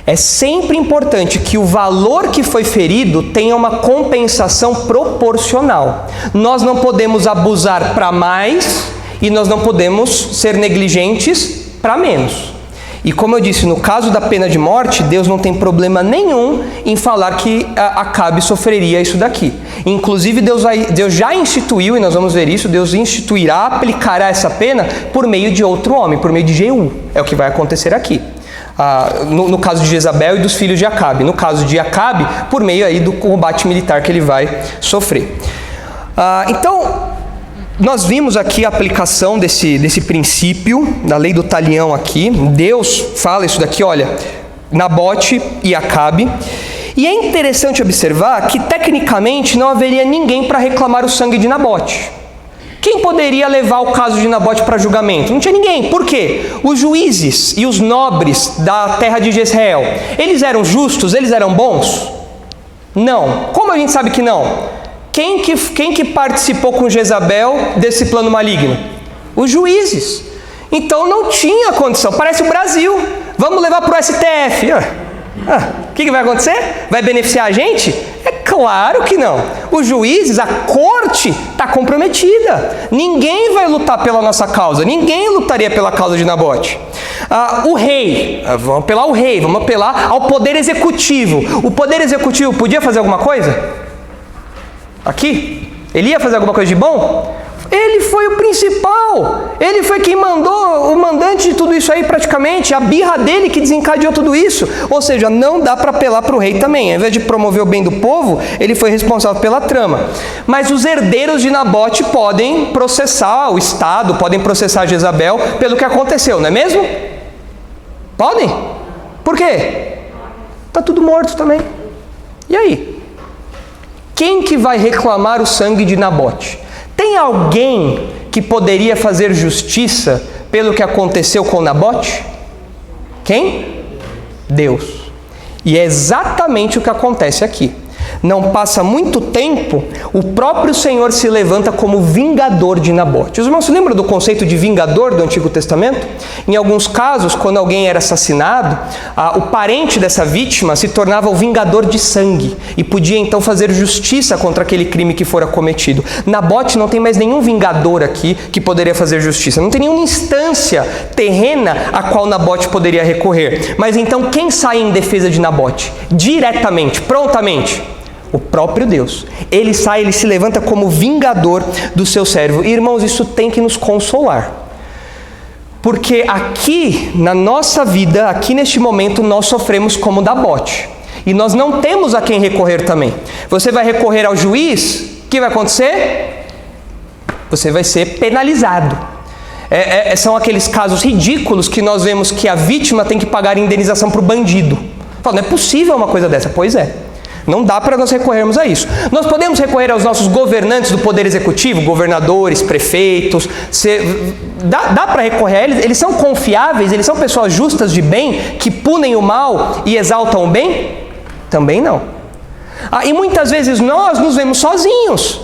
É sempre importante que o valor que foi ferido tenha uma compensação proporcional. Nós não podemos abusar para mais e nós não podemos ser negligentes para menos. E como eu disse, no caso da pena de morte, Deus não tem problema nenhum em falar que Acabe sofreria isso daqui. Inclusive, Deus já instituiu, e nós vamos ver isso, Deus instituirá, aplicará essa pena por meio de outro homem, por meio de Jeú. É o que vai acontecer aqui. No caso de Jezabel e dos filhos de Acabe. No caso de Acabe, por meio aí do combate militar que ele vai sofrer. Então, nós vimos aqui a aplicação desse princípio, da lei do talião aqui. Deus fala isso daqui, olha, Nabote e Acabe. E é interessante observar que, tecnicamente, não haveria ninguém para reclamar o sangue de Nabote. Quem poderia levar o caso de Nabote para julgamento? Não tinha ninguém. Por quê? Os juízes e os nobres da terra de Jezreel, eles eram justos? Eles eram bons? Não. Como a gente sabe que não? Quem que participou com Jezabel desse plano maligno? Os juízes. Então não tinha condição. Parece o Brasil. Vamos levar para o STF. O que vai acontecer? Vai beneficiar a gente? É claro que não. Os juízes, a corte está comprometida. Ninguém vai lutar pela nossa causa. Ninguém lutaria pela causa de Nabote. O rei, vamos apelar ao rei, vamos apelar ao poder executivo. O poder executivo podia fazer alguma coisa? Aqui? Ele ia fazer alguma coisa de bom? Ele foi o principal, ele foi quem mandou, o mandante de tudo isso aí praticamente, a birra dele que desencadeou tudo isso. Ou seja, não dá para apelar para o rei também. Ao invés de promover o bem do povo, ele foi responsável pela trama. Mas os herdeiros de Nabote podem processar o Estado, podem processar Jezabel pelo que aconteceu, não é mesmo? Podem? Por quê? Está tudo morto também. E aí? Quem que vai reclamar o sangue de Nabote? Tem alguém que poderia fazer justiça pelo que aconteceu com Nabote? Quem? Deus. E é exatamente o que acontece aqui. Não passa muito tempo, o próprio Senhor se levanta como vingador de Nabote. Os irmãos se lembram do conceito de vingador do Antigo Testamento? Em alguns casos, quando alguém era assassinado, o parente dessa vítima se tornava o vingador de sangue e podia então fazer justiça contra aquele crime que fora cometido. Nabote não tem mais nenhum vingador aqui que poderia fazer justiça. Não tem nenhuma instância terrena a qual Nabote poderia recorrer. Mas então quem sai em defesa de Nabote? Diretamente, prontamente? O próprio Deus. Ele sai, ele se levanta como vingador do seu servo. E, irmãos, isso tem que nos consolar. Porque aqui, na nossa vida, aqui neste momento, nós sofremos como Nabote. E nós não temos a quem recorrer também. Você vai recorrer ao juiz, o que vai acontecer? Você vai ser penalizado. São aqueles casos ridículos que nós vemos que a vítima tem que pagar indenização para o bandido. Não é possível uma coisa dessa. Pois é. Não dá para nós recorrermos a isso. Nós podemos recorrer aos nossos governantes do Poder Executivo, governadores, prefeitos. Dá para recorrer a eles? Eles são confiáveis? Eles são pessoas justas de bem, que punem o mal e exaltam o bem? Também não. E muitas vezes nós nos vemos sozinhos.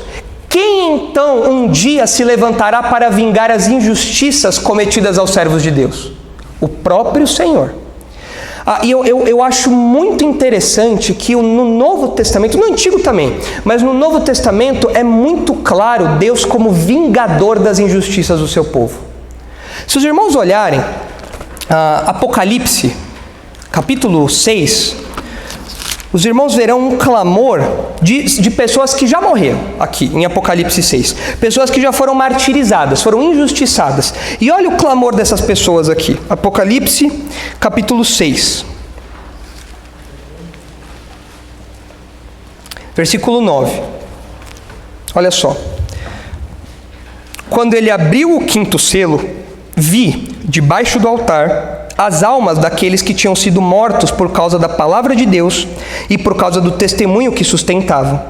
Quem então um dia se levantará para vingar as injustiças cometidas aos servos de Deus? O próprio Senhor. E eu acho muito interessante que no Novo Testamento, no Antigo também, mas no Novo Testamento é muito claro Deus como vingador das injustiças do seu povo. Se os irmãos olharem Apocalipse, capítulo 6, os irmãos verão um clamor de pessoas que já morreram, aqui em Apocalipse 6. Pessoas que já foram martirizadas, foram injustiçadas. E olha o clamor dessas pessoas aqui. Apocalipse, capítulo 6. Versículo 9. Olha só. Quando ele abriu o quinto selo, vi, debaixo do altar, as almas daqueles que tinham sido mortos por causa da palavra de Deus e por causa do testemunho que sustentavam.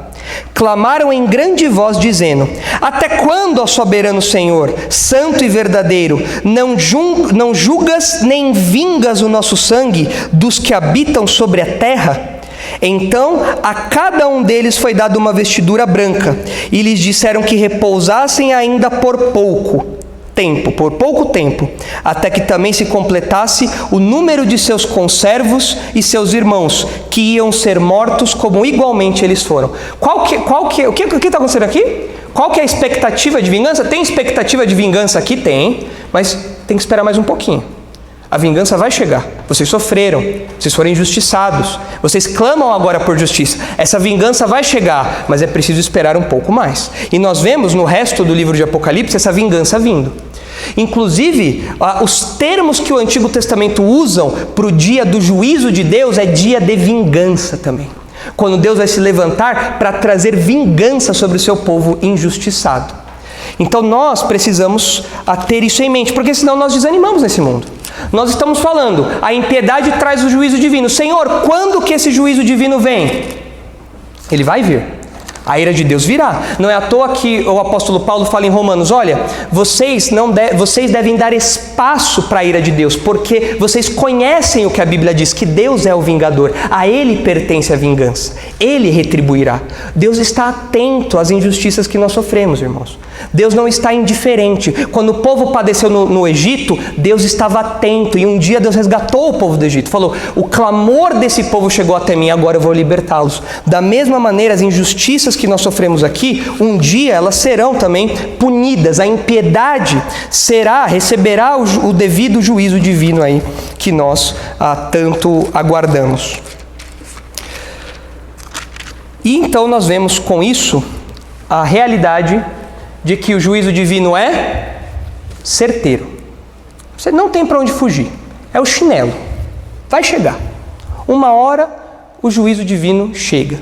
Clamaram em grande voz, dizendo: até quando, ó soberano Senhor, santo e verdadeiro, não julgas nem vingas o nosso sangue dos que habitam sobre a terra? Então a cada um deles foi dada uma vestidura branca, e lhes disseram que repousassem ainda por pouco tempo, até que também se completasse o número de seus conservos e seus irmãos, que iam ser mortos como igualmente eles foram. O que está acontecendo aqui? Qual que é a expectativa de vingança? Tem expectativa de vingança aqui? Tem, mas tem que esperar mais um pouquinho. A vingança vai chegar. Vocês sofreram, vocês foram injustiçados, vocês clamam agora por justiça. Essa vingança vai chegar, mas é preciso esperar um pouco mais. E nós vemos no resto do livro de Apocalipse essa vingança vindo. Inclusive, os termos que o Antigo Testamento usam para o dia do juízo de Deus é dia de vingança também. Quando Deus vai se levantar para trazer vingança sobre o seu povo injustiçado. Então nós precisamos ter isso em mente, porque senão nós desanimamos nesse mundo. Nós estamos falando, a impiedade traz o juízo divino. Senhor, quando que esse juízo divino vem? Ele vai vir. A ira de Deus virá. Não é à toa que o apóstolo Paulo fala em Romanos: olha, vocês devem dar espaço para a ira de Deus, porque vocês conhecem o que a Bíblia diz, que Deus é o vingador, a Ele pertence a vingança, Ele retribuirá. Deus está atento às injustiças que nós sofremos, irmãos. Deus não está indiferente. Quando o povo padeceu no Egito, Deus estava atento, e um dia Deus resgatou o povo do Egito. Falou: o clamor desse povo chegou até mim, agora eu vou libertá-los. Da mesma maneira, as injustiças que nós sofremos aqui, um dia elas serão também punidas. A impiedade receberá o devido juízo divino aí, que nós tanto aguardamos. E então nós vemos com isso a realidade de que o juízo divino é certeiro. Você não tem para onde fugir. É o chinelo. Vai chegar. Uma hora o juízo divino chega.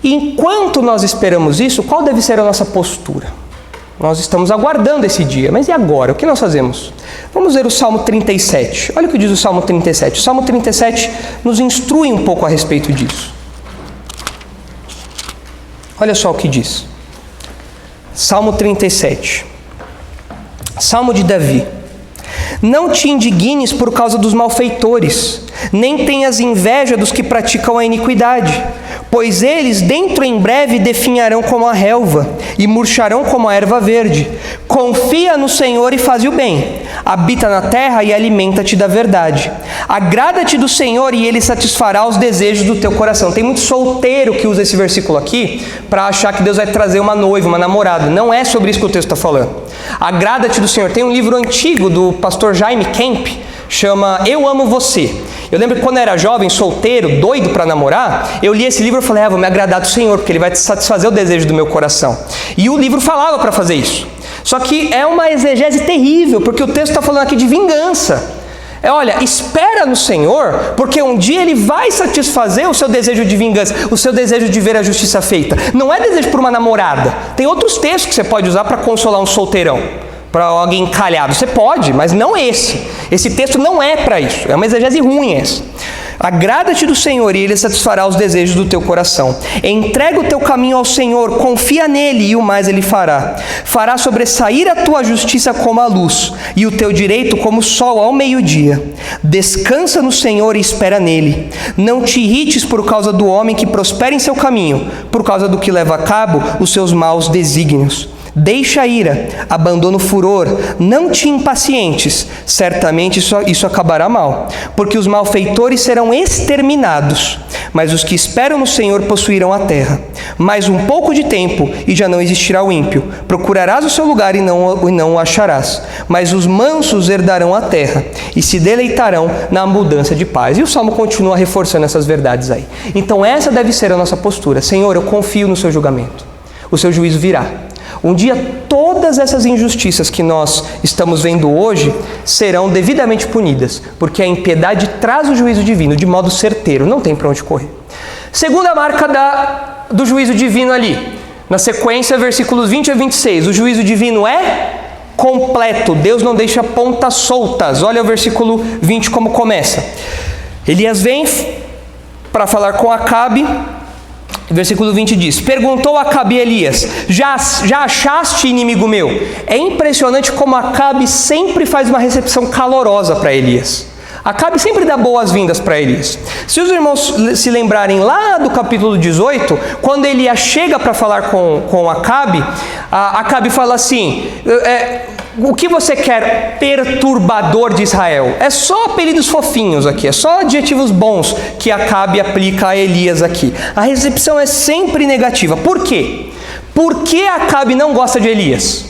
E enquanto nós esperamos isso, qual deve ser a nossa postura? Nós estamos aguardando esse dia, mas e agora? O que nós fazemos? Vamos ver o Salmo 37. Olha o que diz o Salmo 37. O Salmo 37 nos instrui um pouco a respeito disso. Olha só o que diz. Salmo 37. Salmo de Davi. Não te indignes por causa dos malfeitores, nem tenhas inveja dos que praticam a iniquidade, pois eles dentro em breve definharão como a relva e murcharão como a erva verde. Confia no Senhor e faz o bem, habita na terra e alimenta-te da verdade. Agrada-te do Senhor e Ele satisfará os desejos do teu coração. Tem muito solteiro que usa esse versículo aqui para achar que Deus vai trazer uma noiva, uma namorada. Não é sobre isso que o texto está falando. Agrada-te do Senhor. Tem um livro antigo do pastor Jaime Kemp, chama Eu Amo Você. Eu lembro que quando eu era jovem, solteiro, doido para namorar, eu li esse livro e falei: vou me agradar do Senhor, porque Ele vai satisfazer o desejo do meu coração. E o livro falava para fazer isso. Só que é uma exegese terrível, porque o texto está falando aqui de vingança. Olha, espera no Senhor, porque um dia Ele vai satisfazer o seu desejo de vingança, o seu desejo de ver a justiça feita. Não é desejo por uma namorada. Tem outros textos que você pode usar para consolar um solteirão, para alguém encalhado. Você pode, mas não esse. Esse texto não é para isso. É uma exegese ruim essa. Agrada-te do Senhor e Ele satisfará os desejos do teu coração. Entrega o teu caminho ao Senhor, confia nele e o mais Ele fará. Fará sobressair a tua justiça como a luz e o teu direito como o sol ao meio-dia. Descansa no Senhor e espera nele. Não te irrites por causa do homem que prospera em seu caminho, por causa do que leva a cabo os seus maus desígnios. Deixa a ira, abandona o furor, não te impacientes, certamente isso acabará mal, porque os malfeitores serão exterminados, mas os que esperam no Senhor possuirão a terra. Mais um pouco de tempo e já não existirá o ímpio, procurarás o seu lugar e não o acharás, mas os mansos herdarão a terra e se deleitarão na abundância de paz. E o Salmo continua reforçando essas verdades aí. Então essa deve ser a nossa postura. Senhor, eu confio no seu julgamento, o seu juízo virá. Um dia todas essas injustiças que nós estamos vendo hoje serão devidamente punidas, porque a impiedade traz o juízo divino de modo certeiro, não tem para onde correr. Segunda marca do juízo divino ali, na sequência, versículos 20 a 26, o juízo divino é completo, Deus não deixa pontas soltas. Olha o versículo 20 como começa. Elias vem para falar com Acabe. Versículo 20 diz: perguntou Acabe a Elias: já achaste, inimigo meu? É impressionante como Acabe sempre faz uma recepção calorosa para Elias. Acabe sempre dá boas-vindas para Elias. Se os irmãos se lembrarem lá do capítulo 18, quando Elias chega para falar com Acabe, Acabe fala assim: o que você quer, perturbador de Israel? É só apelidos fofinhos aqui, é só adjetivos bons que Acabe aplica a Elias aqui. A recepção é sempre negativa. Por quê? Por que Acabe não gosta de Elias?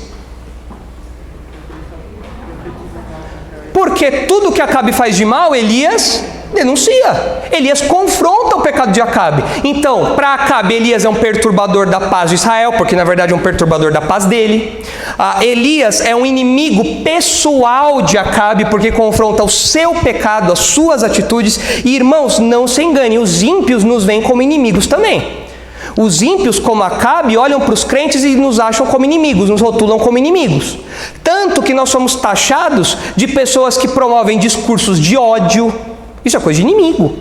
Porque tudo que Acabe faz de mal, Elias denuncia. Elias confronta o pecado de Acabe. Então, para Acabe, Elias é um perturbador da paz de Israel, porque na verdade é um perturbador da paz dele. Elias é um inimigo pessoal de Acabe, porque confronta o seu pecado, as suas atitudes. E irmãos, não se enganem, os ímpios nos veem como inimigos também. Os ímpios, como Acabe, olham para os crentes e nos acham como inimigos, nos rotulam como inimigos. Tanto que nós somos taxados de pessoas que promovem discursos de ódio. Isso é coisa de inimigo.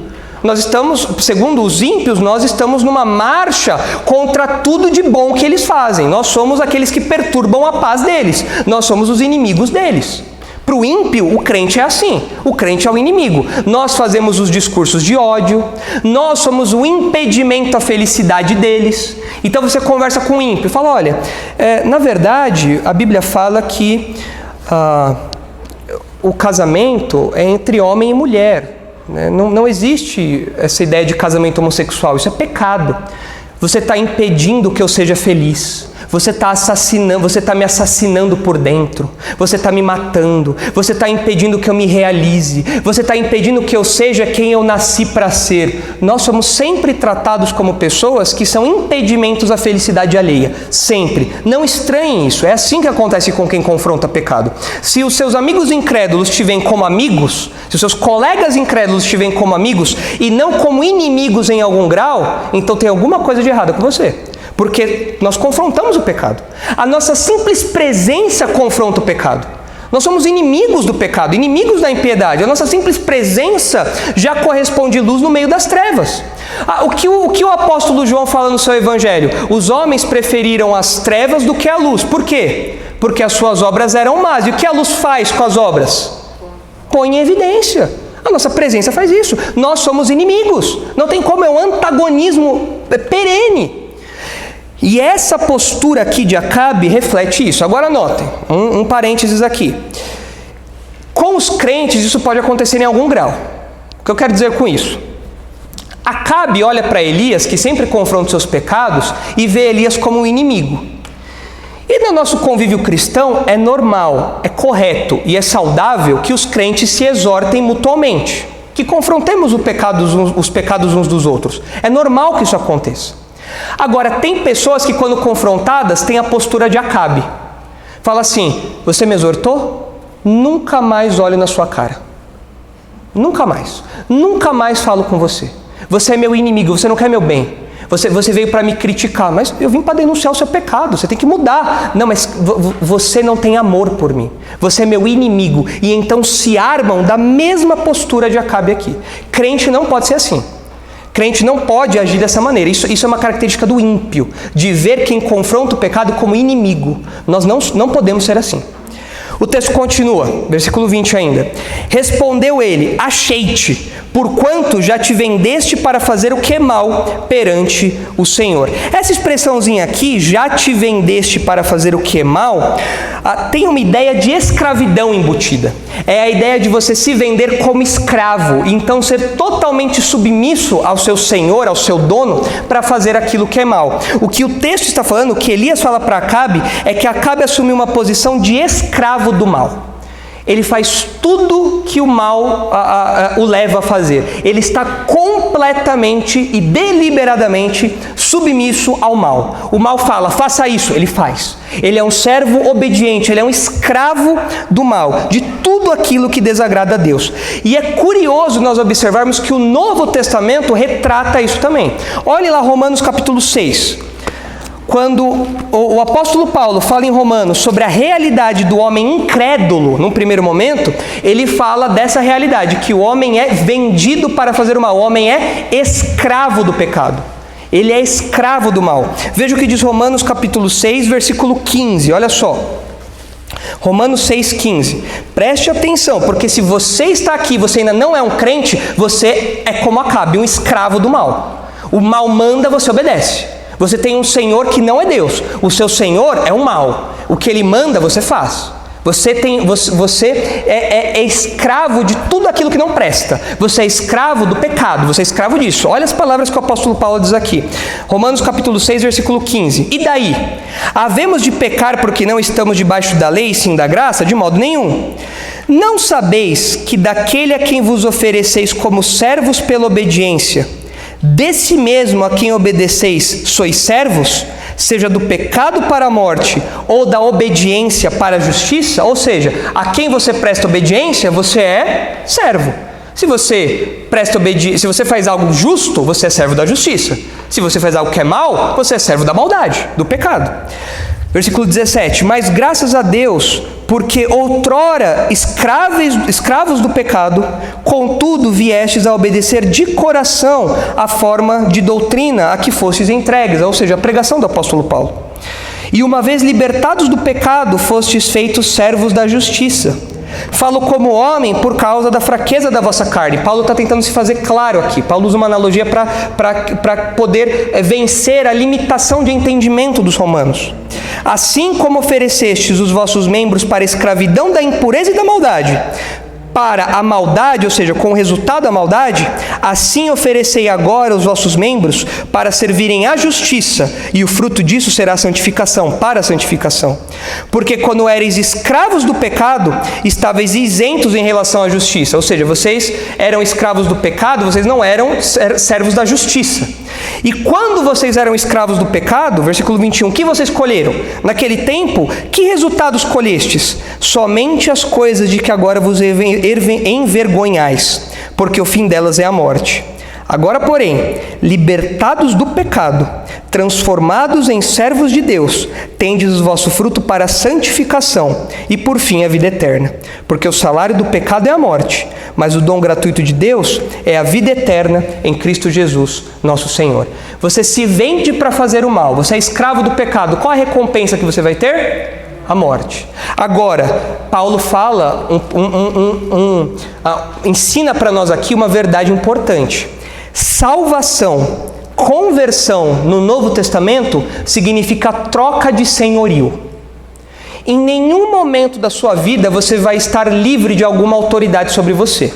Nós estamos, segundo os ímpios, nós estamos numa marcha contra tudo de bom que eles fazem. Nós somos aqueles que perturbam a paz deles. Nós somos os inimigos deles. Para o ímpio, o crente é assim. O crente é o inimigo. Nós fazemos os discursos de ódio. Nós somos o impedimento à felicidade deles. Então você conversa com o ímpio e fala: olha, na verdade, a Bíblia fala que o casamento é entre homem e mulher. Não existe essa ideia de casamento homossexual. Isso é pecado. Você está impedindo que eu seja feliz. Você está me assassinando por dentro. Você está me matando. Você está impedindo que eu me realize. Você está impedindo que eu seja quem eu nasci para ser. Nós somos sempre tratados como pessoas que são impedimentos à felicidade alheia. Sempre. Não estranhem isso. É assim que acontece com quem confronta pecado. Se os seus amigos incrédulos te veem como amigos, se os seus colegas incrédulos te veem como amigos e não como inimigos em algum grau, então tem alguma coisa de errado com você. Porque nós confrontamos o pecado. A nossa simples presença confronta o pecado. Nós somos inimigos do pecado, inimigos da impiedade. A nossa simples presença já corresponde luz no meio das trevas. O que o apóstolo João fala no seu evangelho? Os homens preferiram as trevas do que a luz. Por quê? Porque as suas obras eram más. E o que a luz faz com as obras? Põe em evidência. A nossa presença faz isso. Nós somos inimigos. Não tem como, é um antagonismo perene. E essa postura aqui de Acabe reflete isso. Agora notem, um parênteses aqui. Com os crentes isso pode acontecer em algum grau. O que eu quero dizer com isso? Acabe olha para Elias, que sempre confronta os seus pecados, e vê Elias como um inimigo. E no nosso convívio cristão é normal, é correto e é saudável que os crentes se exortem mutuamente, que confrontemos os pecados uns dos outros. É normal que isso aconteça. Agora, tem pessoas que quando confrontadas têm a postura de Acabe. Fala assim: você me exortou? Nunca mais olho na sua cara. Nunca mais. Nunca mais falo com você. Você é meu inimigo, você não quer meu bem. Você veio para me criticar, mas eu vim para denunciar o seu pecado, você tem que mudar. Não, mas você não tem amor por mim. Você é meu inimigo. E então se armam da mesma postura de Acabe aqui. Crente não pode ser assim. Crente não pode agir dessa maneira. Isso é uma característica do ímpio, de ver quem confronta o pecado como inimigo. Nós não podemos ser assim. O texto continua, versículo 20 ainda. Respondeu ele: achei-te, porquanto já te vendeste para fazer o que é mal perante o Senhor. Essa expressãozinha aqui, já te vendeste para fazer o que é mal, tem uma ideia de escravidão embutida. É a ideia de você se vender como escravo, e então ser totalmente submisso ao seu senhor, ao seu dono, para fazer aquilo que é mal. O que o texto está falando, o que Elias fala para Acabe, é que Acabe assumiu uma posição de escravo do mal. Ele faz tudo que o mal o leva a fazer. Ele está completamente e deliberadamente submisso ao mal. O mal fala, faça isso, ele faz. Ele é um servo obediente, ele é um escravo do mal, de tudo aquilo que desagrada a Deus. E é curioso nós observarmos que o Novo Testamento retrata isso também. Olhe lá Romanos capítulo 6. Quando o apóstolo Paulo fala em Romanos sobre a realidade do homem incrédulo, num primeiro momento, ele fala dessa realidade, que o homem é vendido para fazer o mal, o homem é escravo do pecado. Ele é escravo do mal. Veja o que diz Romanos capítulo 6, versículo 15, olha só. Romanos 6,15. Preste atenção, porque se você está aqui, você ainda não é um crente, você é como Acabe, um escravo do mal. O mal manda, você obedece. Você tem um senhor que não é Deus. O seu senhor é o mal. O que ele manda, você faz. Você é escravo de tudo aquilo que não presta. Você é escravo do pecado. Você é escravo disso. Olha as palavras que o apóstolo Paulo diz aqui. Romanos capítulo 6, versículo 15. E daí? Havemos de pecar porque não estamos debaixo da lei, sim da graça? De modo nenhum. Não sabeis que daquele a quem vos ofereceis como servos pela obediência, desse mesmo a quem obedeceis sois servos, seja do pecado para a morte ou da obediência para a justiça? Ou seja, a quem você presta obediência, você é servo. Se você faz algo justo, você é servo da justiça. Se você faz algo que é mal, você é servo da maldade, do pecado. Versículo 17. Mas graças a Deus, porque outrora escravos do pecado, contudo viestes a obedecer de coração a forma de doutrina a que fostes entregues, ou seja, a pregação do apóstolo Paulo. E uma vez libertados do pecado, fostes feitos servos da justiça. Falo como homem por causa da fraqueza da vossa carne. Paulo está tentando se fazer claro aqui. Paulo usa uma analogia para poder vencer a limitação de entendimento dos romanos. Assim como oferecestes os vossos membros para a escravidão da impureza e da maldade, para a maldade, ou seja, com o resultado da maldade, assim oferecei agora os vossos membros para servirem à justiça, e o fruto disso será a santificação, para a santificação. Porque quando éreis escravos do pecado, estáveis isentos em relação à justiça. Ou seja, vocês eram escravos do pecado, vocês não eram servos da justiça. E quando vocês eram escravos do pecado, versículo 21, o que vocês colheram? Naquele tempo, que resultados colhestes? Somente as coisas de que agora vos envergonhais, porque o fim delas é a morte. Agora, porém, libertados do pecado, transformados em servos de Deus, tendes o vosso fruto para a santificação e, por fim, a vida eterna. Porque o salário do pecado é a morte, mas o dom gratuito de Deus é a vida eterna em Cristo Jesus, nosso Senhor. Você se vende para fazer o mal, você é escravo do pecado. Qual a recompensa que você vai ter? A morte. Agora, Paulo fala, ensina para nós aqui uma verdade importante. Salvação, conversão no Novo Testamento significa troca de senhorio. Em nenhum momento da sua vida você vai estar livre de alguma autoridade sobre você.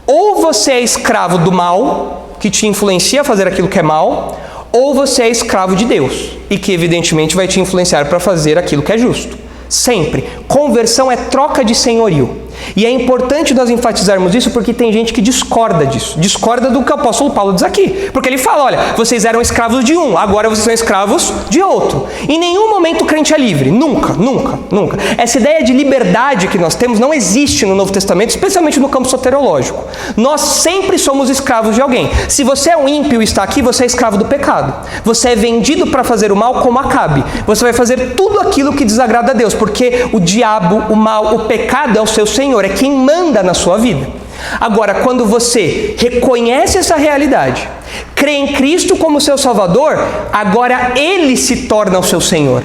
Ou você é escravo do mal, que te influencia a fazer aquilo que é mal, ou você é escravo de Deus, e que evidentemente vai te influenciar para fazer aquilo que é justo. Sempre. Conversão é troca de senhorio. E é importante nós enfatizarmos isso porque tem gente que discorda disso. Discorda do que o apóstolo Paulo diz aqui. Porque ele fala, olha, vocês eram escravos de um, agora vocês são escravos de outro. Em nenhum momento o crente é livre. Nunca, nunca, nunca. Essa ideia de liberdade que nós temos não existe no Novo Testamento, especialmente no campo soteriológico. Nós sempre somos escravos de alguém. Se você é um ímpio e está aqui, você é escravo do pecado. Você é vendido para fazer o mal como Acabe. Você vai fazer tudo aquilo que desagrada a Deus, porque o diabo, o mal, o pecado é o seu senhor. É quem manda na sua vida. Agora, quando você reconhece essa realidade, crê em Cristo como seu Salvador, agora Ele se torna o seu Senhor.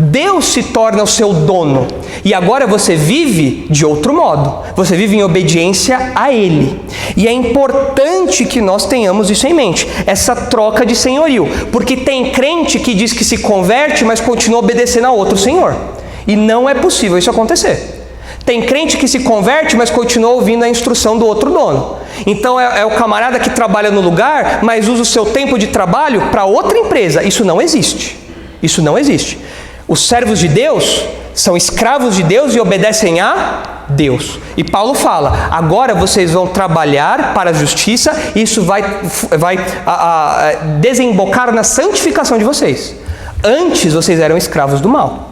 Deus se torna o seu dono e agora você vive de outro modo. Você vive em obediência a Ele. E é importante que nós tenhamos isso em mente, essa troca de senhorio. Porque tem crente que diz que se converte, mas continua obedecendo a outro senhor. E não é possível isso acontecer. Tem crente que se converte, mas continua ouvindo a instrução do outro dono. Então é o camarada que trabalha no lugar, mas usa o seu tempo de trabalho para outra empresa. Isso não existe. Isso não existe. Os servos de Deus são escravos de Deus e obedecem a Deus. E Paulo fala, agora vocês vão trabalhar para a justiça, e isso vai desembocar na santificação de vocês. Antes vocês eram escravos do mal.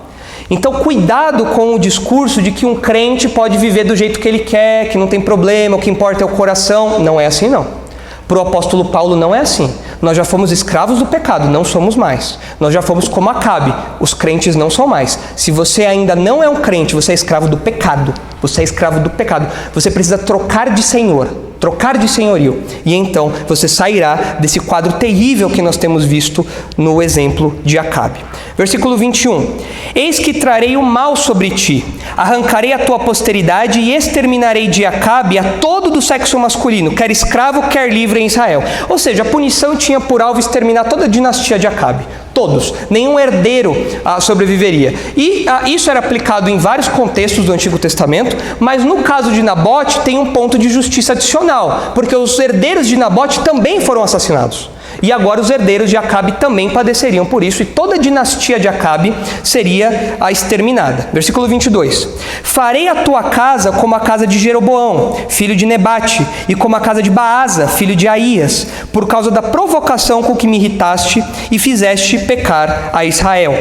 Então cuidado com o discurso de que um crente pode viver do jeito que ele quer, que não tem problema, o que importa é o coração. Não é assim não. Para o apóstolo Paulo não é assim. Nós já fomos escravos do pecado, não somos mais. Nós já fomos como Acabe, os crentes não são mais. Se você ainda não é um crente, você é escravo do pecado. Você é escravo do pecado. Você precisa trocar de senhor, trocar de senhorio. E então você sairá desse quadro terrível que nós temos visto no exemplo de Acabe. Versículo 21. Eis que trarei o mal sobre ti, arrancarei a tua posteridade e exterminarei de Acabe a todo do sexo masculino, quer escravo, quer livre em Israel. Ou seja, a punição tinha por alvo exterminar toda a dinastia de Acabe. Todos. Nenhum herdeiro sobreviveria. E isso era aplicado em vários contextos do Antigo Testamento, mas no caso de Nabote tem um ponto de justiça adicional, porque os herdeiros de Nabote também foram assassinados. E agora os herdeiros de Acabe também padeceriam por isso, e toda a dinastia de Acabe seria exterminada. Versículo 22. Farei a tua casa como a casa de Jeroboão, filho de Nebate, e como a casa de Baasa, filho de Aías, por causa da provocação com que me irritaste e fizeste pecar a Israel.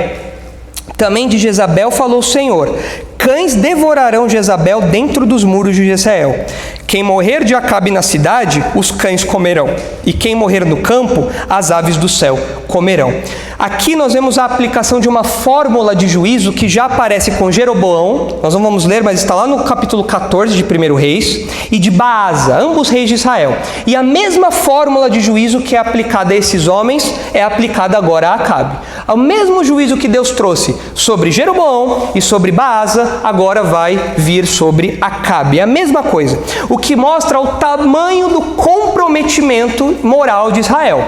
Também de Jezabel falou o Senhor: cães devorarão Jezabel dentro dos muros de Jezreel. Quem morrer de Acabe na cidade, os cães comerão. E quem morrer no campo, as aves do céu comerão. Aqui nós vemos a aplicação de uma fórmula de juízo que já aparece com Jeroboão. Nós não vamos ler, mas está lá no capítulo 14 de 1 Reis. E de Baasa, ambos reis de Israel. E a mesma fórmula de juízo que é aplicada a esses homens é aplicada agora a Acabe. O mesmo juízo que Deus trouxe sobre Jeroboão e sobre Baasa, agora vai vir sobre Acabe. É a mesma coisa. O que mostra o tamanho do comprometimento moral de Israel.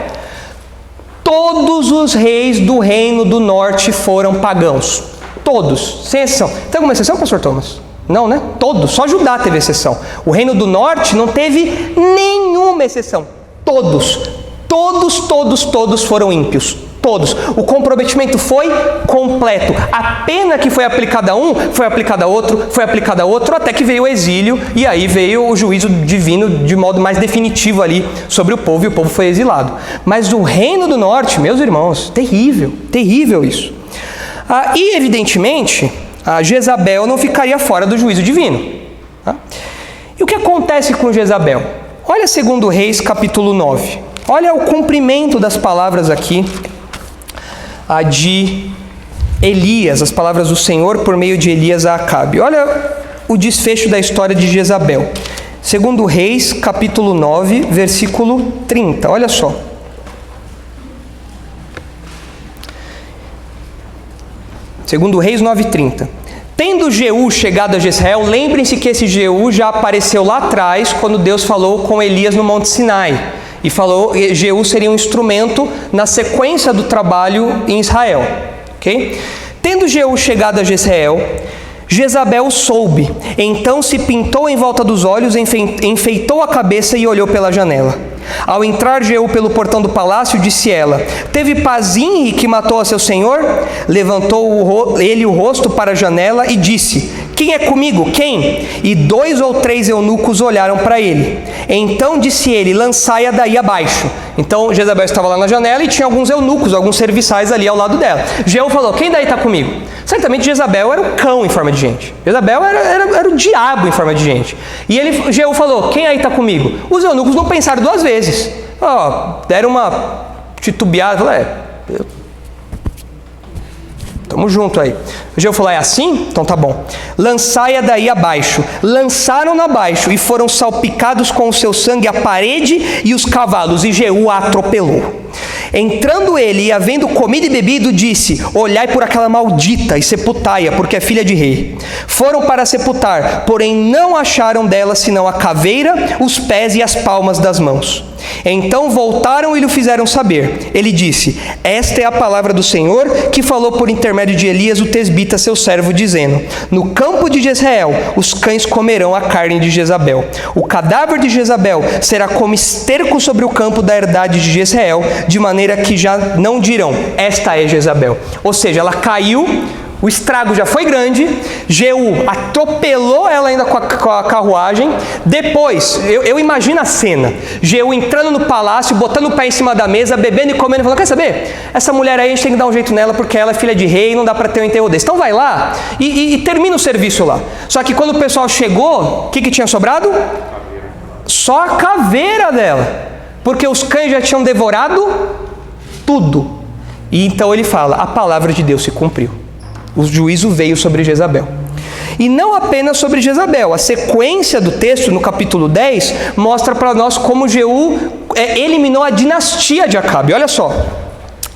Todos os reis do reino do norte foram pagãos. Todos, sem exceção. Tem alguma exceção, pastor Thomas? Não, né? Todos, só Judá teve exceção. O reino do norte não teve nenhuma exceção. Todos foram ímpios. Todos. O comprometimento foi completo. A pena que foi aplicada a um, foi aplicada a outro, até que veio o exílio, e aí veio o juízo divino de modo mais definitivo ali sobre o povo, e o povo foi exilado. Mas o reino do norte, meus irmãos, terrível, terrível isso. E evidentemente, a Jezabel não ficaria fora do juízo divino. E o que acontece com Jezabel? Olha 2 Reis capítulo 9. Olha o cumprimento das palavras aqui de Elias, as palavras do Senhor por meio de Elias a Acabe. Olha o desfecho da história de Jezabel. 2 Reis, capítulo 9, versículo 30. Olha só. Segundo Reis 9:30. Tendo Jeú chegado a Jezreel, lembrem-se que esse Jeú já apareceu lá atrás, quando Deus falou com Elias no Monte Sinai. E falou que Jeú seria um instrumento na sequência do trabalho em Israel. Okay? Tendo Jeú chegado a Jezreel, Jezabel soube. Então se pintou em volta dos olhos, enfeitou a cabeça e olhou pela janela. Ao entrar Jeú pelo portão do palácio, disse ela: teve Pazinri que matou a seu senhor? Levantou ele o rosto para a janela e disse: quem é comigo? Quem? E 2 ou 3 eunucos olharam para ele. Então disse ele: lançai-a daí abaixo. Então Jezabel estava lá na janela e tinha alguns eunucos, alguns serviçais ali ao lado dela. Jeú falou: quem daí está comigo? Certamente Jezabel era o cão em forma de gente. Jezabel era o diabo em forma de gente. E Jeú falou: quem aí está comigo? Os eunucos não pensaram 2 vezes. Deram uma titubeada. Falaram: tamo junto aí. Jeú falou: é assim? Então tá bom. Lançai-a daí abaixo. Lançaram-na abaixo e foram salpicados com o seu sangue a parede e os cavalos, e Jeú a atropelou. Entrando ele e havendo comido e bebido, disse: olhai por aquela maldita e sepultai-a, porque é filha de rei. Foram para sepultar, porém não acharam dela senão a caveira, os pés e as palmas das mãos. Então voltaram e lhe fizeram saber. Ele disse: esta é a palavra do Senhor, que falou por intermédio de Elias o tesbita, seu servo, dizendo: no campo de Jezreel os cães comerão a carne de Jezabel. O cadáver de Jezabel será como esterco sobre o campo da herdade de Jezreel, de maneira que já não dirão: esta é Jezabel. Ou seja, ela caiu, o estrago já foi grande, Jeú atropelou ela ainda com a carruagem. Depois, eu imagino a cena, Jeú entrando no palácio, botando o pé em cima da mesa, bebendo e comendo, e falando: quer saber? Essa mulher aí a gente tem que dar um jeito nela, porque ela é filha de rei e não dá para ter um enterro desse. Então vai lá e termina o serviço lá. Só que quando o pessoal chegou, o que tinha sobrado? Só a caveira dela, porque os cães já tinham devorado tudo. E então ele fala: a palavra de Deus se cumpriu. O juízo veio sobre Jezabel. E não apenas sobre Jezabel. A sequência do texto, no capítulo 10, mostra para nós como Jeú eliminou a dinastia de Acabe. Olha só.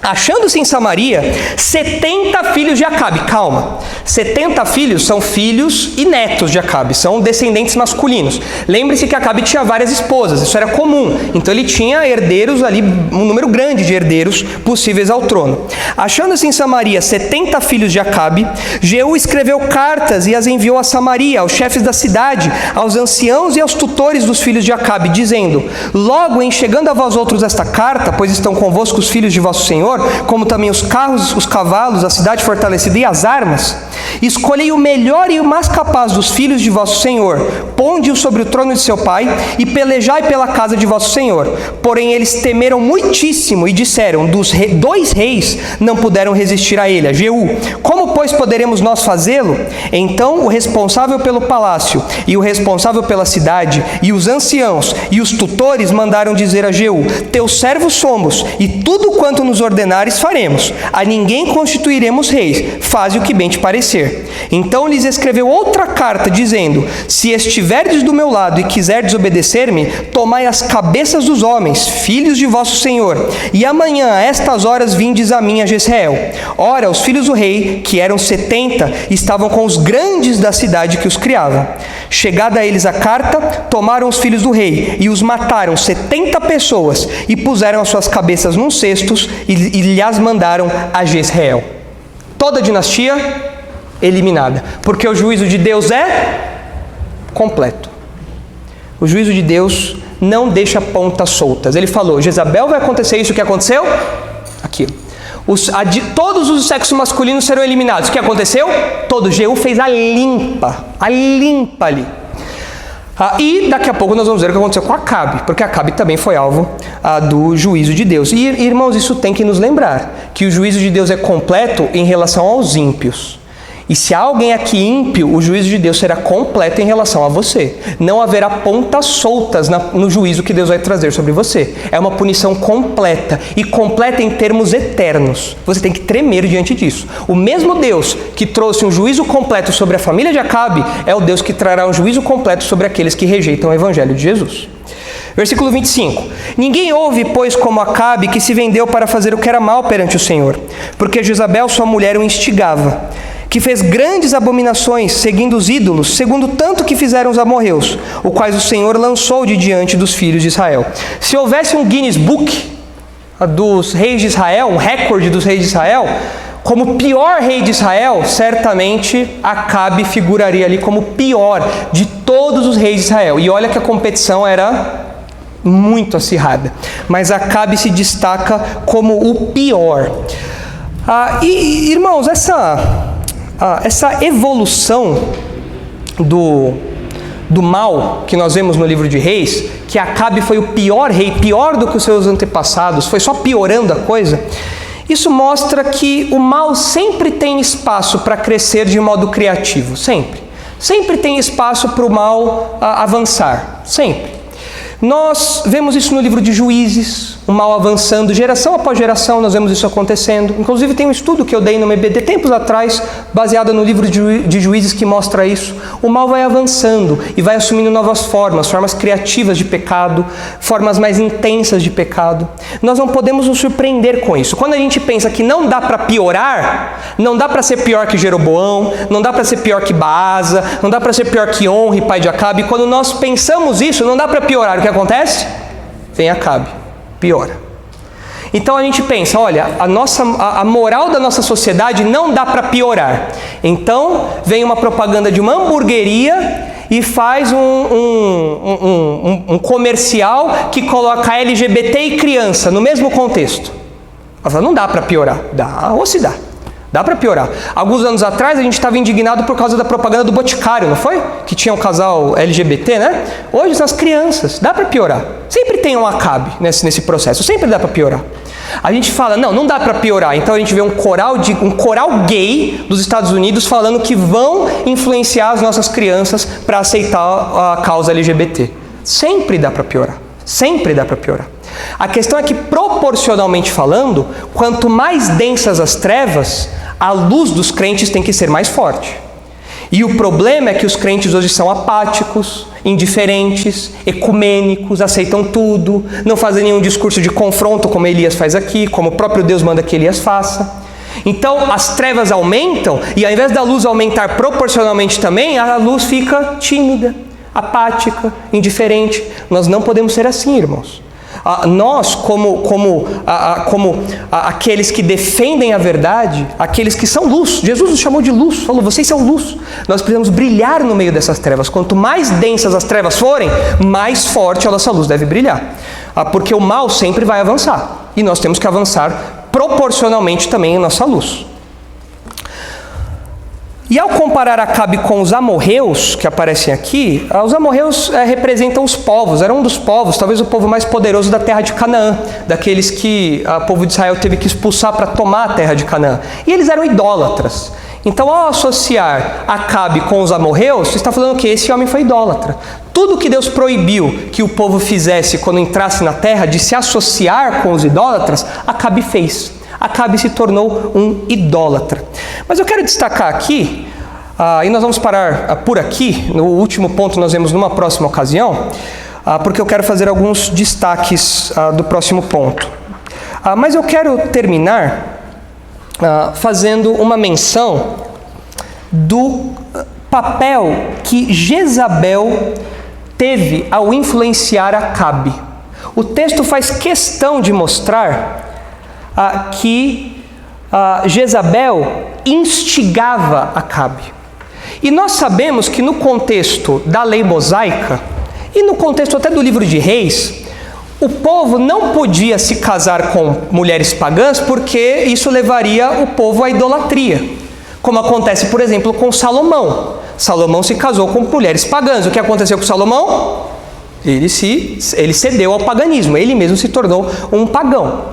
Achando-se em Samaria 70 filhos de Acabe. Calma. 70 filhos são filhos e netos de Acabe, são descendentes masculinos. Lembre-se que Acabe tinha várias esposas, isso era comum. Então ele tinha herdeiros ali, um número grande de herdeiros possíveis ao trono. Achando-se em Samaria 70 filhos de Acabe, Jeú escreveu cartas e as enviou a Samaria, aos chefes da cidade, aos anciãos e aos tutores dos filhos de Acabe, dizendo: logo em chegando a vós outros esta carta, pois estão convosco os filhos de vosso Senhor, como também os carros, os cavalos, a cidade fortalecida e as armas, escolhei o melhor e o mais capaz dos filhos de vosso Senhor, ponde-o sobre o trono de seu pai, e pelejai pela casa de vosso Senhor. Porém eles temeram muitíssimo e disseram: dois reis não puderam resistir a ele, a Jeú. Como, pois, poderemos nós fazê-lo? Então o responsável pelo palácio, e o responsável pela cidade, e os anciãos, e os tutores mandaram dizer a Jeú: teus servos somos, e tudo quanto nos ordenares faremos. A ninguém constituiremos reis, faze o que bem te parecer. Então lhes escreveu outra carta, dizendo: se estiverdes do meu lado e quiserdes obedecer-me, tomai as cabeças dos homens, filhos de vosso Senhor, e amanhã a estas horas vindes a mim a Jezreel. Ora, os filhos do rei, que eram 70, estavam com os grandes da cidade que os criavam. Chegada a eles a carta, tomaram os filhos do rei e os mataram 70 pessoas, e puseram as suas cabeças num cestos e lhes mandaram a Jezreel. Toda a dinastia eliminada, porque o juízo de Deus é completo. O juízo de Deus não deixa pontas soltas. Ele falou: Jezabel vai acontecer isso, o que aconteceu? Aquilo. Todos os sexos masculinos serão eliminados. O que aconteceu? Jeú fez a limpa ali. E daqui a pouco nós vamos ver o que aconteceu com Acabe, porque Acabe também foi alvo do juízo de Deus. E irmãos, isso tem que nos lembrar, que o juízo de Deus é completo em relação aos ímpios. E se há alguém aqui ímpio, o juízo de Deus será completo em relação a você. Não haverá pontas soltas no juízo que Deus vai trazer sobre você. É uma punição completa, e completa em termos eternos. Você tem que tremer diante disso. O mesmo Deus que trouxe um juízo completo sobre a família de Acabe é o Deus que trará um juízo completo sobre aqueles que rejeitam o evangelho de Jesus. Versículo 25. Ninguém houve, pois, como Acabe, que se vendeu para fazer o que era mal perante o Senhor, porque Jezabel, sua mulher, o instigava, que fez grandes abominações, seguindo os ídolos, segundo tanto que fizeram os amorreus, o quais o Senhor lançou de diante dos filhos de Israel. Se houvesse um Guinness Book dos reis de Israel, um recorde dos reis de Israel, como pior rei de Israel, certamente Acabe figuraria ali como pior de todos os reis de Israel. E olha que a competição era muito acirrada, mas Acabe se destaca como o pior. Irmãos, essa evolução do mal que nós vemos no livro de Reis, que Acabe foi o pior rei, pior do que os seus antepassados, foi só piorando a coisa, isso mostra que o mal sempre tem espaço para crescer de modo criativo, sempre tem espaço para o mal avançar, sempre. Nós vemos isso no livro de Juízes, o mal avançando, geração após geração nós vemos isso acontecendo. Inclusive tem um estudo que eu dei no MBD tempos atrás, baseado no livro de Juízes, que mostra isso. O mal vai avançando e vai assumindo novas formas, formas criativas de pecado, formas mais intensas de pecado. Nós não podemos nos surpreender com isso. Quando a gente pensa que não dá para piorar, não dá para ser pior que Jeroboão, não dá para ser pior que Baasa, não dá para ser pior que Onri, pai de Acabe, quando nós pensamos isso, não dá para piorar, o que acontece? Vem Acabe, piora. Então a gente pensa, olha, a moral da nossa sociedade não dá para piorar. Então vem uma propaganda de uma hamburgueria e faz um comercial que coloca LGBT e criança no mesmo contexto. Ela fala, não dá para piorar. Dá, ou se dá. Dá para piorar. Alguns anos atrás a gente estava indignado por causa da propaganda do Boticário, não foi? Que tinha um casal LGBT, né? Hoje são as crianças. Dá para piorar. Sempre tem um Acabe nesse processo. Sempre dá para piorar. A gente fala, não dá para piorar. Então a gente vê um coral gay dos Estados Unidos falando que vão influenciar as nossas crianças para aceitar a causa LGBT. Sempre dá para piorar. Sempre dá para piorar. A questão é que, proporcionalmente falando, quanto mais densas as trevas, a luz dos crentes tem que ser mais forte. E o problema é que os crentes hoje são apáticos, indiferentes, ecumênicos, aceitam tudo, não fazem nenhum discurso de confronto como Elias faz aqui, como o próprio Deus manda que Elias faça. Então as trevas aumentam e ao invés da luz aumentar proporcionalmente também, a luz fica tímida, apática, indiferente. Nós não podemos ser assim, irmãos. Nós, como aqueles que defendem a verdade, aqueles que são luz, Jesus nos chamou de luz, falou, vocês são luz. Nós precisamos brilhar no meio dessas trevas. Quanto mais densas as trevas forem, mais forte a nossa luz deve brilhar. Porque o mal sempre vai avançar. E nós temos que avançar proporcionalmente também a nossa luz. E ao comparar Acabe com os amorreus, que aparecem aqui, os amorreus representam os povos, eram um dos povos, talvez o povo mais poderoso da terra de Canaã, daqueles que o povo de Israel teve que expulsar para tomar a terra de Canaã. E eles eram idólatras. Então, ao associar Acabe com os amorreus, está falando que esse homem foi idólatra. Tudo que Deus proibiu que o povo fizesse quando entrasse na terra, de se associar com os idólatras, Acabe fez. Acabe se tornou um idólatra. Mas eu quero destacar aqui, e nós vamos parar por aqui, no último ponto nós vemos numa próxima ocasião, porque eu quero fazer alguns destaques do próximo ponto. Mas eu quero terminar fazendo uma menção do papel que Jezabel teve ao influenciar Acabe. O texto faz questão de mostrar que Jezabel instigava Acabe. E nós sabemos que no contexto da lei mosaica, e no contexto até do livro de Reis, o povo não podia se casar com mulheres pagãs porque isso levaria o povo à idolatria. Como acontece, por exemplo, com Salomão. Salomão se casou com mulheres pagãs. O que aconteceu com Salomão? Ele cedeu ao paganismo, ele mesmo se tornou um pagão.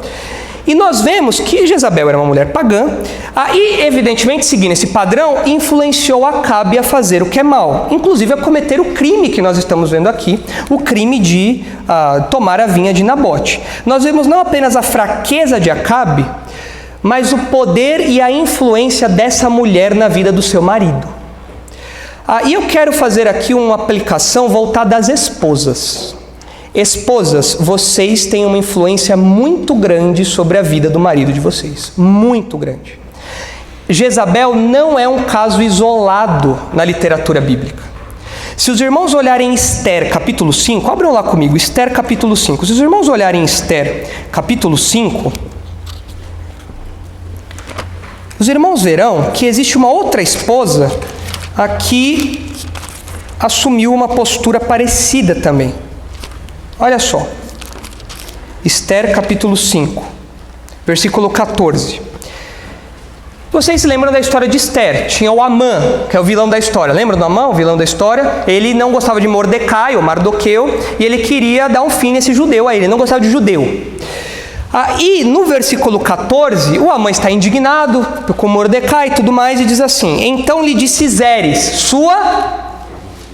E nós vemos que Jezabel era uma mulher pagã, e evidentemente, seguindo esse padrão, influenciou Acabe a fazer o que é mal, inclusive a cometer o crime que nós estamos vendo aqui, o crime de tomar a vinha de Nabote. Nós vemos não apenas a fraqueza de Acabe, mas o poder e a influência dessa mulher na vida do seu marido. E eu quero fazer aqui uma aplicação voltada às esposas. Esposas, vocês têm uma influência muito grande sobre a vida do marido de vocês. Muito grande. Jezabel não é um caso isolado na literatura bíblica. Se os irmãos olharem Esther, capítulo 5, abram lá comigo, Esther, capítulo 5. Se os irmãos olharem Esther, capítulo 5, os irmãos verão que existe uma outra esposa que assumiu uma postura parecida também. Olha só, Esther capítulo 5, versículo 14. Vocês se lembram da história de Esther? Tinha o Amã, que é o vilão da história. Lembra do Amã, o vilão da história? Ele não gostava de Mordecai, ou Mardoqueu, e ele queria dar um fim nesse judeu aí, ele não gostava de judeu. E no versículo 14, o Amã está indignado com Mordecai e tudo mais, e diz assim: então lhe disse Zeres, sua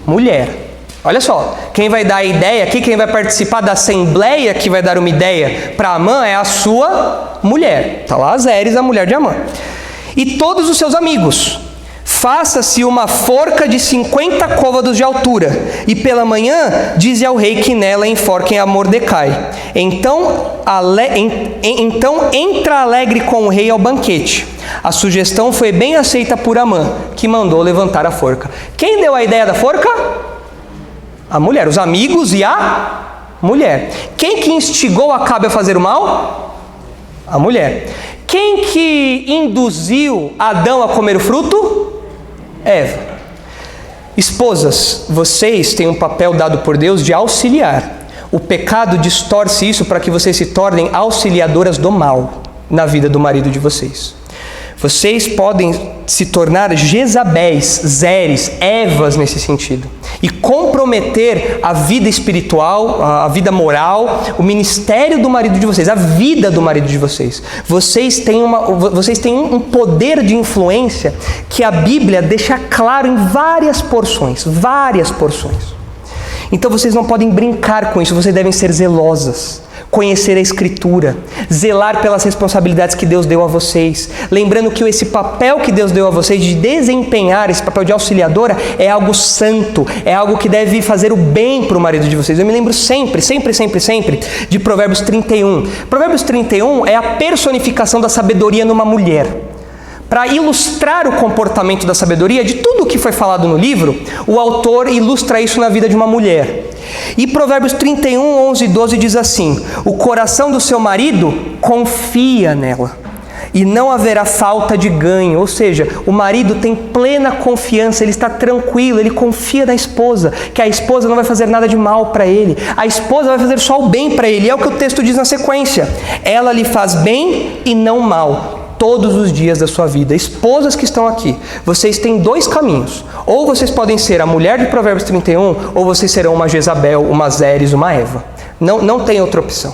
mulher. Olha só, quem vai dar a ideia aqui, quem vai participar da assembleia que vai dar uma ideia para Amã é a sua mulher. Está lá Zeres, a mulher de Amã. E todos os seus amigos. Faça-se uma forca de 50 côvados de altura, e pela manhã dize ao rei que nela enforquem a Mordecai. Então entra alegre com o rei ao banquete. A sugestão foi bem aceita por Amã, que mandou levantar a forca. Quem deu a ideia da forca? A mulher, os amigos e a mulher. Quem que instigou Acabe a fazer o mal? A mulher. Quem que induziu Adão a comer o fruto? Eva. Esposas, vocês têm um papel dado por Deus de auxiliar. O pecado distorce isso para que vocês se tornem auxiliadoras do mal na vida do marido de vocês. Vocês podem se tornar Jezabéis, Zeres, Evas nesse sentido. E comprometer a vida espiritual, a vida moral, o ministério do marido de vocês, a vida do marido de vocês. Vocês têm um poder de influência que a Bíblia deixa claro em várias porções. Várias porções. Então vocês não podem brincar com isso, vocês devem ser zelosas. Conhecer a Escritura, zelar pelas responsabilidades que Deus deu a vocês, lembrando que esse papel que Deus deu a vocês de desempenhar esse papel de auxiliadora é algo santo, é algo que deve fazer o bem para o marido de vocês. Eu me lembro sempre de Provérbios 31. Provérbios 31 é a personificação da sabedoria numa mulher. Para ilustrar o comportamento da sabedoria, de tudo o que foi falado no livro, o autor ilustra isso na vida de uma mulher. E Provérbios 31, 11 e 12 diz assim: o coração do seu marido confia nela, e não haverá falta de ganho. Ou seja, o marido tem plena confiança, ele está tranquilo, ele confia na esposa, que a esposa não vai fazer nada de mal para ele, a esposa vai fazer só o bem para ele. É o que o texto diz na sequência: ela lhe faz bem e não mal todos os dias da sua vida. Esposas que estão aqui, vocês têm dois caminhos. Ou vocês podem ser a mulher de Provérbios 31, ou vocês serão uma Jezabel, uma Zeres, uma Eva. Não tem outra opção.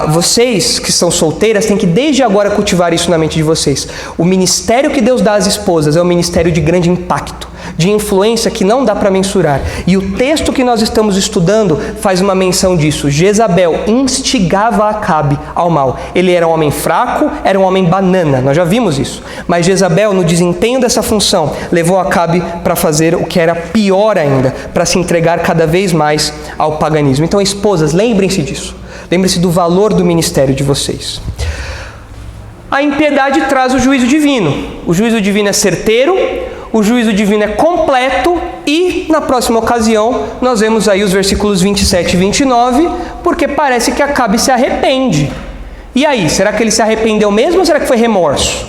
Vocês que são solteiras têm que desde agora cultivar isso na mente de vocês. O ministério que Deus dá às esposas é um ministério de grande impacto, de influência que não dá para mensurar. E o texto que nós estamos estudando faz uma menção disso. Jezabel instigava Acabe ao mal. Ele era um homem fraco, era um homem banana, nós já vimos isso. Mas Jezabel, no desempenho dessa função, levou Acabe para fazer o que era pior ainda, para se entregar cada vez mais ao paganismo. Então, esposas, lembrem-se disso. Lembre-se do valor do ministério de vocês. A impiedade traz o juízo divino. O juízo divino é certeiro, o juízo divino é completo, e na próxima ocasião nós vemos aí os versículos 27 e 29, porque parece que Acabe se arrepende. E aí, será que ele se arrependeu mesmo ou será que foi remorso?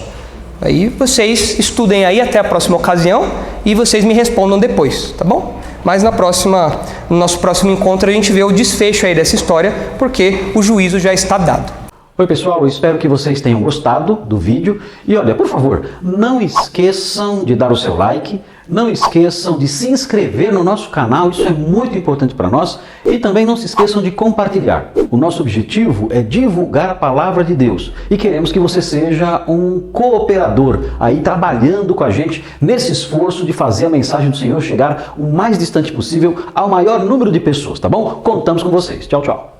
Aí vocês estudem aí até a próxima ocasião e vocês me respondam depois, tá bom? Mas no nosso próximo encontro a gente vê o desfecho aí dessa história, porque o juízo já está dado. Oi pessoal, eu espero que vocês tenham gostado do vídeo e olha, por favor, não esqueçam de dar o seu like, não esqueçam de se inscrever no nosso canal, isso é muito importante para nós, e também não se esqueçam de compartilhar. O nosso objetivo é divulgar a palavra de Deus e queremos que você seja um cooperador aí trabalhando com a gente nesse esforço de fazer a mensagem do Senhor chegar o mais distante possível ao maior número de pessoas, tá bom? Contamos com vocês. Tchau, tchau.